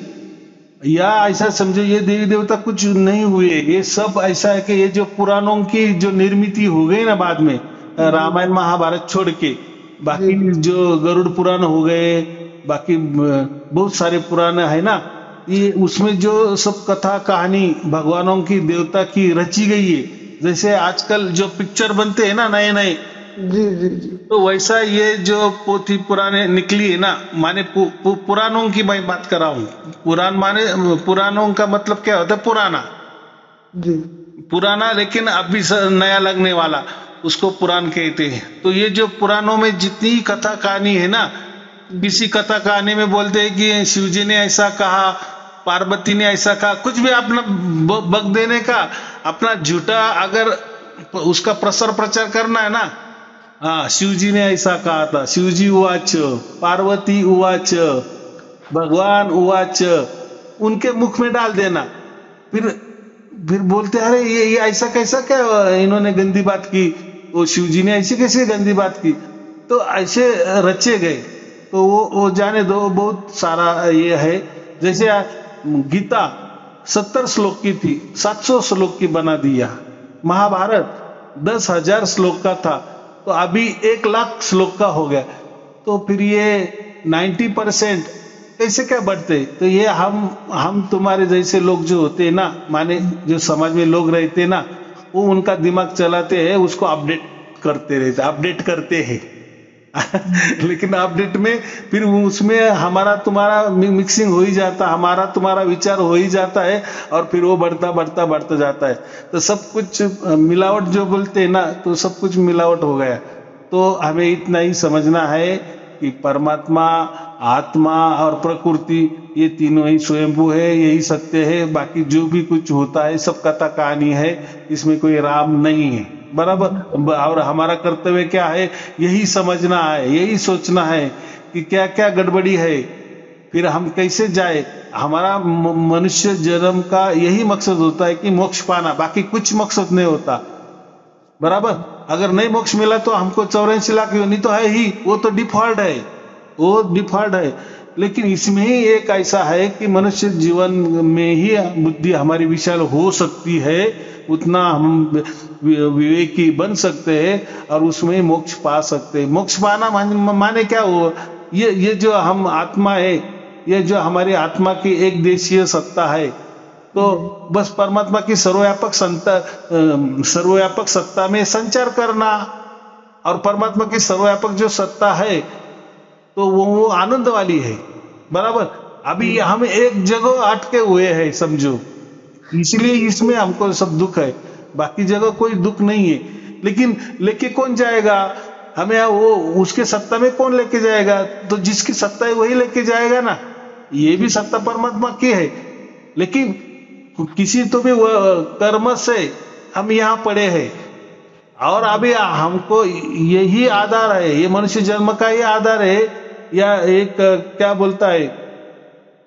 S2: या ऐसा समझो ये देवी देवता कुछ नहीं हुए, ये सब ऐसा है कि ये जो पुराणों की जो निर्मित हो गई ना बाद में, रामायण महाभारत छोड़ के, बाकी जो गरुड़ पुराण हो गए, बाकी बहुत सारे पुराण है ना, ये उसमें जो सब कथा कहानी भगवानों की देवता की रची गई है। जैसे आजकल जो पिक्चर बनते हैं ना नए नए,
S1: जी जी जी,
S2: तो वैसा ये जो पोथी पुराने निकली है ना, माने पुराणों की मैं बात कर रहा हूँ। पुराण माने, पुराणों का मतलब क्या होता है, पुराना
S1: जी,
S2: पुराना, लेकिन अभी नया लगने वाला, उसको पुराण कहते हैं। तो ये जो पुराणों में जितनी कथा कहानी है ना, किसी कथा कहानी में बोलते हैं कि शिवजी ने ऐसा कहा, पार्वती ने ऐसा कहा, कुछ भी अपना बक देने का, अपना झूठा अगर उसका प्रसार प्रचार करना है ना, हाँ शिवजी ने ऐसा कहा था, शिवजी उवाच, पार्वती उवाच, भगवान उवाच, उनके मुख में डाल देना। फिर बोलते अरे ये ऐसा कैसा, क्या इन्होंने गंदी बात की, वो शिवजी ने ऐसी कैसी गंदी बात की, तो ऐसे रचे गए। तो वो जाने दो, बहुत सारा ये है। जैसे गीता 70 श्लोक की थी, 700 श्लोक की बना दिया। महाभारत 10,000 श्लोक का था, तो अभी 1 लाख श्लोक का हो गया। तो फिर ये 90% कैसे क्या बढ़ते? तो ये हम तुम्हारे जैसे लोग जो होते हैं ना, माने जो समाज में लोग रहते हैं ना, वो उनका दिमाग चलाते हैं, उसको अपडेट करते रहते, अपडेट करते हैं लेकिन अपडेट में फिर उसमें हमारा तुम्हारा मिक्सिंग हो ही जाता, हमारा तुम्हारा विचार हो ही जाता है, और फिर वो बढ़ता बढ़ता बढ़ता जाता है। तो सब कुछ मिलावट जो बोलते हैं ना, तो सब कुछ मिलावट हो गया। तो हमें इतना ही समझना है कि परमात्मा, आत्मा और प्रकृति, ये तीनों ही स्वयंभू है, यही सत्य है। बाकी जो भी कुछ होता है सब कथा कहानी है, इसमें कोई राम नहीं है, बराबर। और हमारा कर्तव्य क्या है, यही समझना है, यही सोचना है कि क्या क्या गड़बड़ी है, फिर हम कैसे जाए। हमारा मनुष्य जन्म का यही मकसद होता है कि मोक्ष पाना, बाकी कुछ मकसद नहीं होता, बराबर। अगर नहीं मोक्ष मिला तो हमको 84 लाख योनि तो है ही, वो तो डिफॉल्ट है, वो डिफॉल्ट है। लेकिन इसमें ही एक ऐसा है कि मनुष्य जीवन में ही बुद्धि हमारी विशाल हो सकती है, उतना हम विवेकी बन सकते हैं, और उसमें मोक्ष पा सकते हैं। मोक्ष पाना माने क्या हो, ये जो हम आत्मा है, ये जो हमारी आत्मा की एक देशीय सत्ता है, तो बस परमात्मा की सर्वव्यापक सत्ता में संचार करना। और परमात्मा की सर्वव्यापक जो सत्ता है, तो वो आनंद वाली है, बराबर। अभी हम एक जगह अटके हुए हैं समझो, इसलिए इसमें हमको सब दुख है, बाकी जगह कोई दुख नहीं है। लेकिन लेके कौन जाएगा हमें, वो उसके सत्ता में कौन लेके जाएगा? तो जिसकी सत्ता है वही लेके जाएगा ना। ये भी सत्ता परमात्मा की है, लेकिन किसी तो भी कर्म से हम यहाँ पड़े हैं। और अभी हमको यही आधार है, ये मनुष्य जन्म का ही आधार है, या एक क्या बोलता है,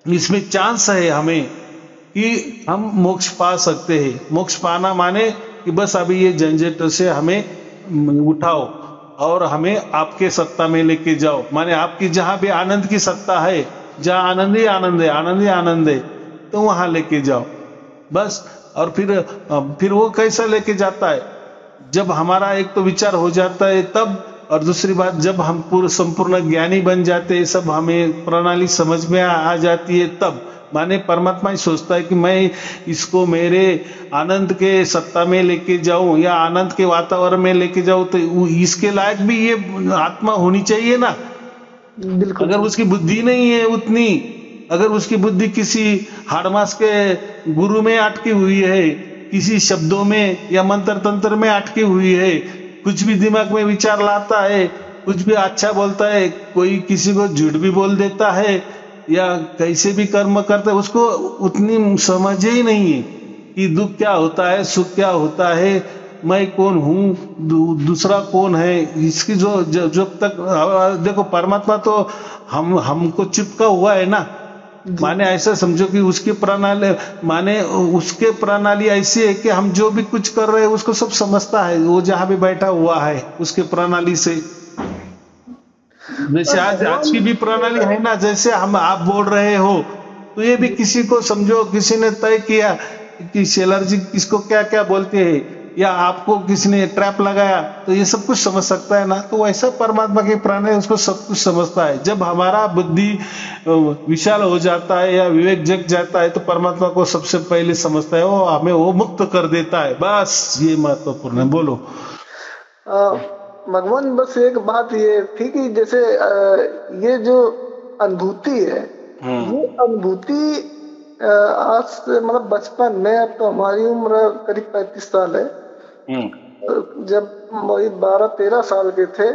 S2: इसमें चांस है हमें कि हम मोक्ष पा सकते हैं। मोक्ष पाना माने कि बस अभी ये झंझट से हमें उठाओ और हमें आपके सत्ता में लेके जाओ, माने आपकी जहां भी आनंद की सत्ता है, जहां आनंद ही आनंद है, आनंद ही आनंद है, तो वहां लेके जाओ बस। और फिर वो कैसा लेके जाता है, जब हमारा एक तो विचार हो जाता है तब, और दूसरी बात जब हम पूरे संपूर्ण ज्ञानी बन जाते हैं, सब हमें प्रणाली समझ में आ जाती है तब, माने परमात्मा ही सोचता है कि मैं इसको मेरे आनंद के सत्ता में लेके जाऊं या आनंद के वातावरण में लेके जाऊं, तो इसके लायक भी ये आत्मा होनी चाहिए ना।
S1: बिल्कुल।
S2: अगर उसकी बुद्धि नहीं है उतनी, अगर उसकी बुद्धि किसी हाड़मास के गुरु में अटकी हुई है, किसी शब्दों में या मंत्र तंत्र में अटकी हुई है, कुछ भी दिमाग में विचार लाता है, कुछ भी अच्छा बोलता है, कोई किसी को झूठ भी बोल देता है, या कैसे भी कर्म करता है, उसको उतनी समझ ही नहीं है कि दुख क्या होता है, सुख क्या होता है, मैं कौन हूं, दूसरा कौन है। इसकी जब तक देखो परमात्मा तो हमको चिपका हुआ है ना, माने ऐसा समझो कि उसकी प्रणाली, माने उसके प्रणाली ऐसी है कि हम जो भी कुछ कर रहे हैं उसको सब समझता है, वो जहां भी बैठा हुआ है उसके प्रणाली से। जैसे आज की भी प्रणाली है ना, जैसे आप बोल रहे हो, तो ये भी किसी को समझो किसी ने तय किया कि शेलर जी किसको क्या क्या बोलते हैं, या आपको किसी ने ट्रैप लगाया, तो ये सब कुछ समझ सकता है ना। तो वैसा परमात्मा की प्राणी उसको सब कुछ समझता है। जब हमारा बुद्धि विशाल हो जाता है या विवेक जग जाता है, तो परमात्मा को सबसे पहले समझता है, वो हमें वो मुक्त कर देता है। बस ये महत्वपूर्ण है। बोलो।
S1: भगवान, बस एक बात ये थी कि जैसे ये जो अनुभूति है, ये अनुभूति आज से मतलब बचपन में, अब तो हमारी उम्र करीब 35 साल है, जब वही 12-13 साल के थे,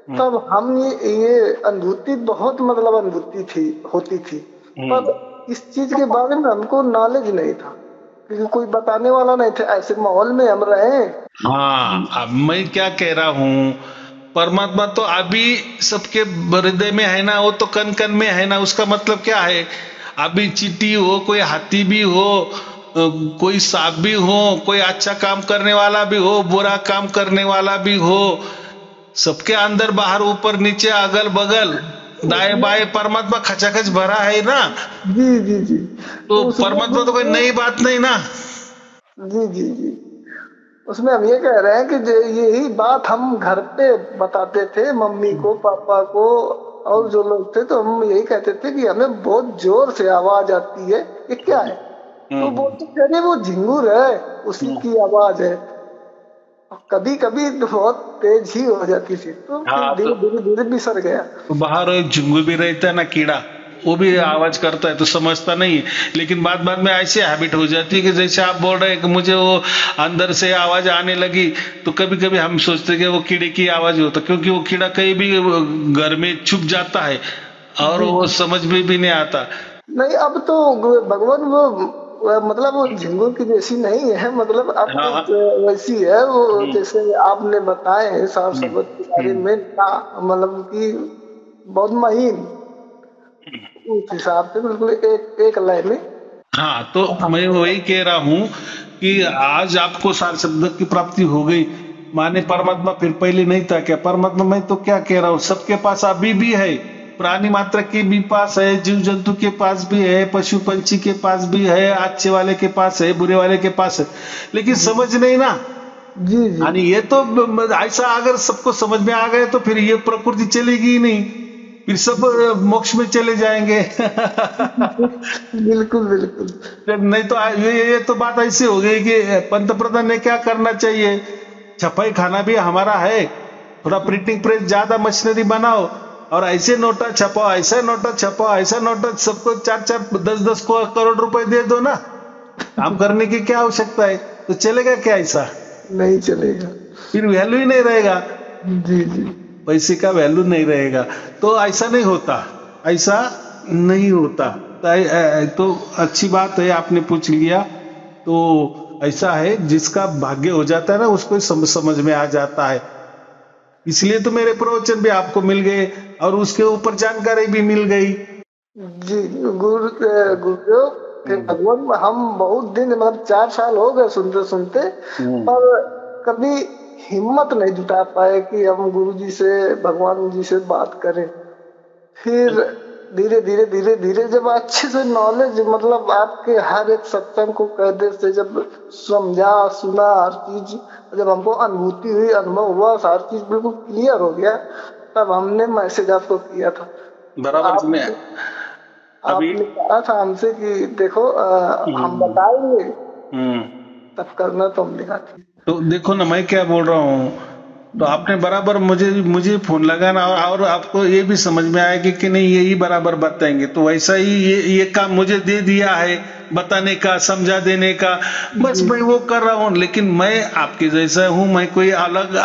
S1: तब हम ये अनुभूति बहुत मतलब अनुभूति थी, होती थी, पर इस चीज के बारे में हमको नॉलेज नहीं था, क्योंकि कोई बताने वाला नहीं था, ऐसे माहौल में हम रहे।
S2: हाँ, अब मैं क्या कह रहा हूँ, परमात्मा तो अभी सबके हृदय में है ना, वो तो कन कन में है ना। उसका मतलब क्या है, अभी चींटी हो, कोई हाथी भी हो, कोई सांप भी हो, कोई अच्छा काम करने वाला भी हो, बुरा काम करने वाला भी हो, सबके अंदर बाहर ऊपर नीचे अगल बगल दाएं बाएं परमात्मा खचाखच भरा है ना।
S1: जी जी जी।
S2: तो परमात्मा तो कोई नई बात नहीं ना।
S1: जी जी जी। उसमें हम ये कह रहे हैं कि यही बात हम घर पे बताते थे मम्मी को, पापा को, और जो लोग थे, तो हम यही कहते थे कि हमें बहुत जोर से आवाज आती है, ये क्या है? तो बोलते थे वो झिंगुर है, उसी की आवाज है। कभी कभी बहुत तेज ही हो जाती थी, तो धीरे धीरे धीरे बिसर गया।
S2: तो बाहर एक झिंगुर भी रहता है ना, कीड़ा, वो भी आवाज करता है, तो समझता नहीं है। लेकिन बाद बाद में ऐसी हैबिट हो जाती है कि जैसे आप बोल रहे हैं कि मुझे वो अंदर से आवाज आने लगी, तो कभी कभी हम सोचते हैं कि वो कीड़े की आवाज होता, क्योंकि वो कीड़ा कहीं भी घर में छुप जाता है और वो समझ में भी नहीं आता।
S1: नहीं, अब तो भगवान वो मतलब वो झिंगुर की जैसी नहीं है, मतलब अब तो वैसी है वो, जैसे आपने बताए हैं साफ शब्द के बारे में, मतलब कि बहुत महीन, उस हिसाब से बिल्कुल एक लय में।
S2: हाँ, तो मैं वही कह रहा हूँ कि आज आपको सार शब्द की प्राप्ति हो गई, माने परमात्मा फिर पहले नहीं था क्या? परमात्मा मैं तो क्या कह रहा हूँ, सबके पास अभी भी है, प्राणी मात्र के भी पास है, जीव जंतु के पास भी है, पशु पंछी के पास भी है, अच्छे वाले के पास है, बुरे वाले के पास है, लेकिन समझ नहीं ना।
S1: जी जी।
S2: यानी ये तो ऐसा अगर सबको समझ में आ गए तो फिर ये प्रकृति चलेगी ही नहीं, फिर सब मोक्ष में चले जाएंगे।
S1: बिल्कुल बिल्कुल।
S2: नहीं तो ये तो बात ऐसी हो गई कि पंतप्रधान ने क्या करना चाहिए, छपाई खाना भी हमारा है, थोड़ा प्रिंटिंग प्रेस ज्यादा मशीनरी बनाओ और ऐसे नोटा छपाओ, ऐसा नोटा छपाओ, ऐसा नोटा, सबको 4-4 10-10 करोड़ रुपए दे दो ना, काम करने की क्या आवश्यकता है? तो चलेगा क्या? ऐसा
S1: नहीं चलेगा,
S2: फिर वैल्यू ही नहीं रहेगा।
S1: जी जी।
S2: पैसे का वैल्यू नहीं रहेगा। तो ऐसा नहीं होता, ऐसा नहीं होता। तो अच्छी बात है आपने पूछ लिया। तो ऐसा है जिसका भाग्य हो जाता है ना, उसको ही समझ में आ जाता है। इसलिए तो मेरे प्रवचन भी आपको मिल गए और उसके ऊपर जानकारी भी मिल गई।
S1: जी गुरुदेव, फिर भगवान हम बहुत दिन मतलब 4 साल हो गए सुनते सुनते, पर कभी हिम्मत नहीं जुटा पाए कि हम गुरु जी से भगवान जी से बात करें। फिर धीरे धीरे धीरे धीरे जब अच्छे से नॉलेज मतलब आपके हर एक सत्संग को कहते से जब समझा सुना हर चीज, जब हमको अनुभूति हुई, अनुभव हुआ, हर चीज बिल्कुल क्लियर हो गया, तब हमने मैसेज आपको किया था।
S2: बराबर।
S1: आपने कहा था हमसे कि देखो हम बताएंगे, तब करना तो हमने कहा ठीक।
S2: तो देखो ना मैं क्या बोल रहा हूँ, तो आपने बराबर मुझे फोन लगाना और आपको ये भी समझ में आएगा कि नहीं यही बराबर बताएंगे, तो वैसा ही ये काम मुझे दे दिया है बताने का, समझा देने का, बस मैं वो कर रहा हूँ। लेकिन मैं आपके जैसा हूँ, मैं कोई अलग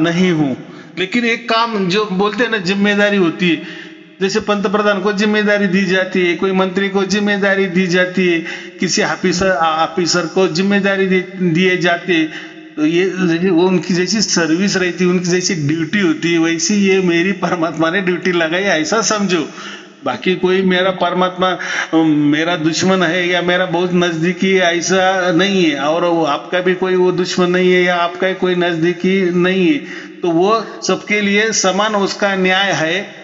S2: नहीं हूँ। लेकिन एक काम जो बोलते हैं ना जिम्मेदारी होती है, जैसे पंतप्रधान को जिम्मेदारी दी जाती है, कोई मंत्री को जिम्मेदारी दी जाती है, किसी ऑफिसर को जिम्मेदारी दिए जाते हैं, तो ये वो उनकी जैसी सर्विस रहती है, उनकी जैसी ड्यूटी होती है, वैसी ये मेरी परमात्मा ने ड्यूटी लगाई, ऐसा समझो। बाकी कोई मेरा परमात्मा मेरा दुश्मन है या मेरा बहुत नजदीकी है, ऐसा नहीं है। और आपका भी कोई वो दुश्मन नहीं है या आपका कोई नजदीकी नहीं है, तो वो सबके लिए समान उसका न्याय है।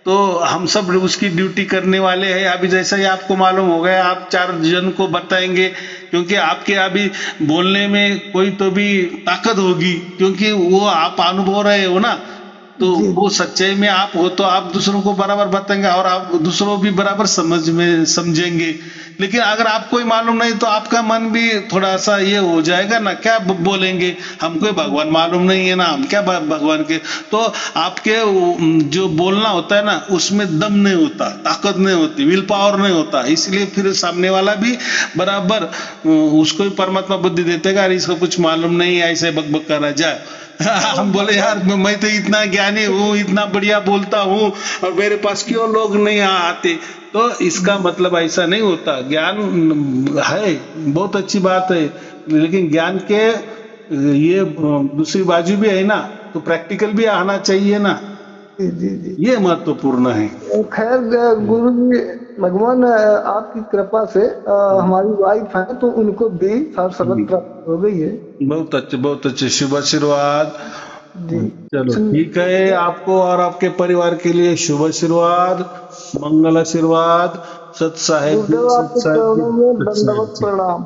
S2: तो हम सब उसकी ड्यूटी करने वाले हैं। अभी जैसा ही आपको मालूम हो गया, आप 4 जन को बताएंगे, क्योंकि आपके अभी बोलने में कोई तो भी ताकत होगी, क्योंकि वो आप अनुभव रहे हो ना, तो वो सच्चाई में आप हो, तो आप दूसरों को बराबर बताएंगे और आप दूसरों भी बराबर समझेंगे। लेकिन अगर आपको ही मालूम नहीं तो आपका मन भी थोड़ा सा ये हो जाएगा ना, क्या बोलेंगे, हमको भगवान मालूम नहीं है ना, हम क्या भगवान के। तो आपके जो बोलना होता है ना, उसमें दम नहीं होता, ताकत नहीं होती, विल पावर नहीं होता, इसलिए फिर सामने वाला भी बराबर उसको भी परमात्मा बुद्धि देते हैं, इसको कुछ मालूम नहीं है, ऐसे बकबक करा जाए। हम बोले यार मैं तो इतना ज्ञानी हूँ, इतना बढ़िया बोलता हूँ, और मेरे पास क्यों लोग नहीं आते। तो इसका मतलब ऐसा नहीं होता। ज्ञान है, बहुत अच्छी बात है, लेकिन ज्ञान के ये दूसरी बाजू भी है ना, तो प्रैक्टिकल भी आना चाहिए ना।
S1: जी
S2: ये महत्वपूर्ण है।
S1: खैर गुरु जी, भगवान आपकी कृपा से हमारी वाइफ है, तो उनको भी सर्वत प्राप्त हो गई है।
S2: बहुत अच्छे, बहुत अच्छे, शुभ आशीर्वाद
S1: जी।
S2: चलो ठीक है, आपको और आपके परिवार के लिए शुभ आशीर्वाद, मंगल आशीर्वाद, सत साहेब,
S1: आपके चरणों में दंडवत प्रणाम।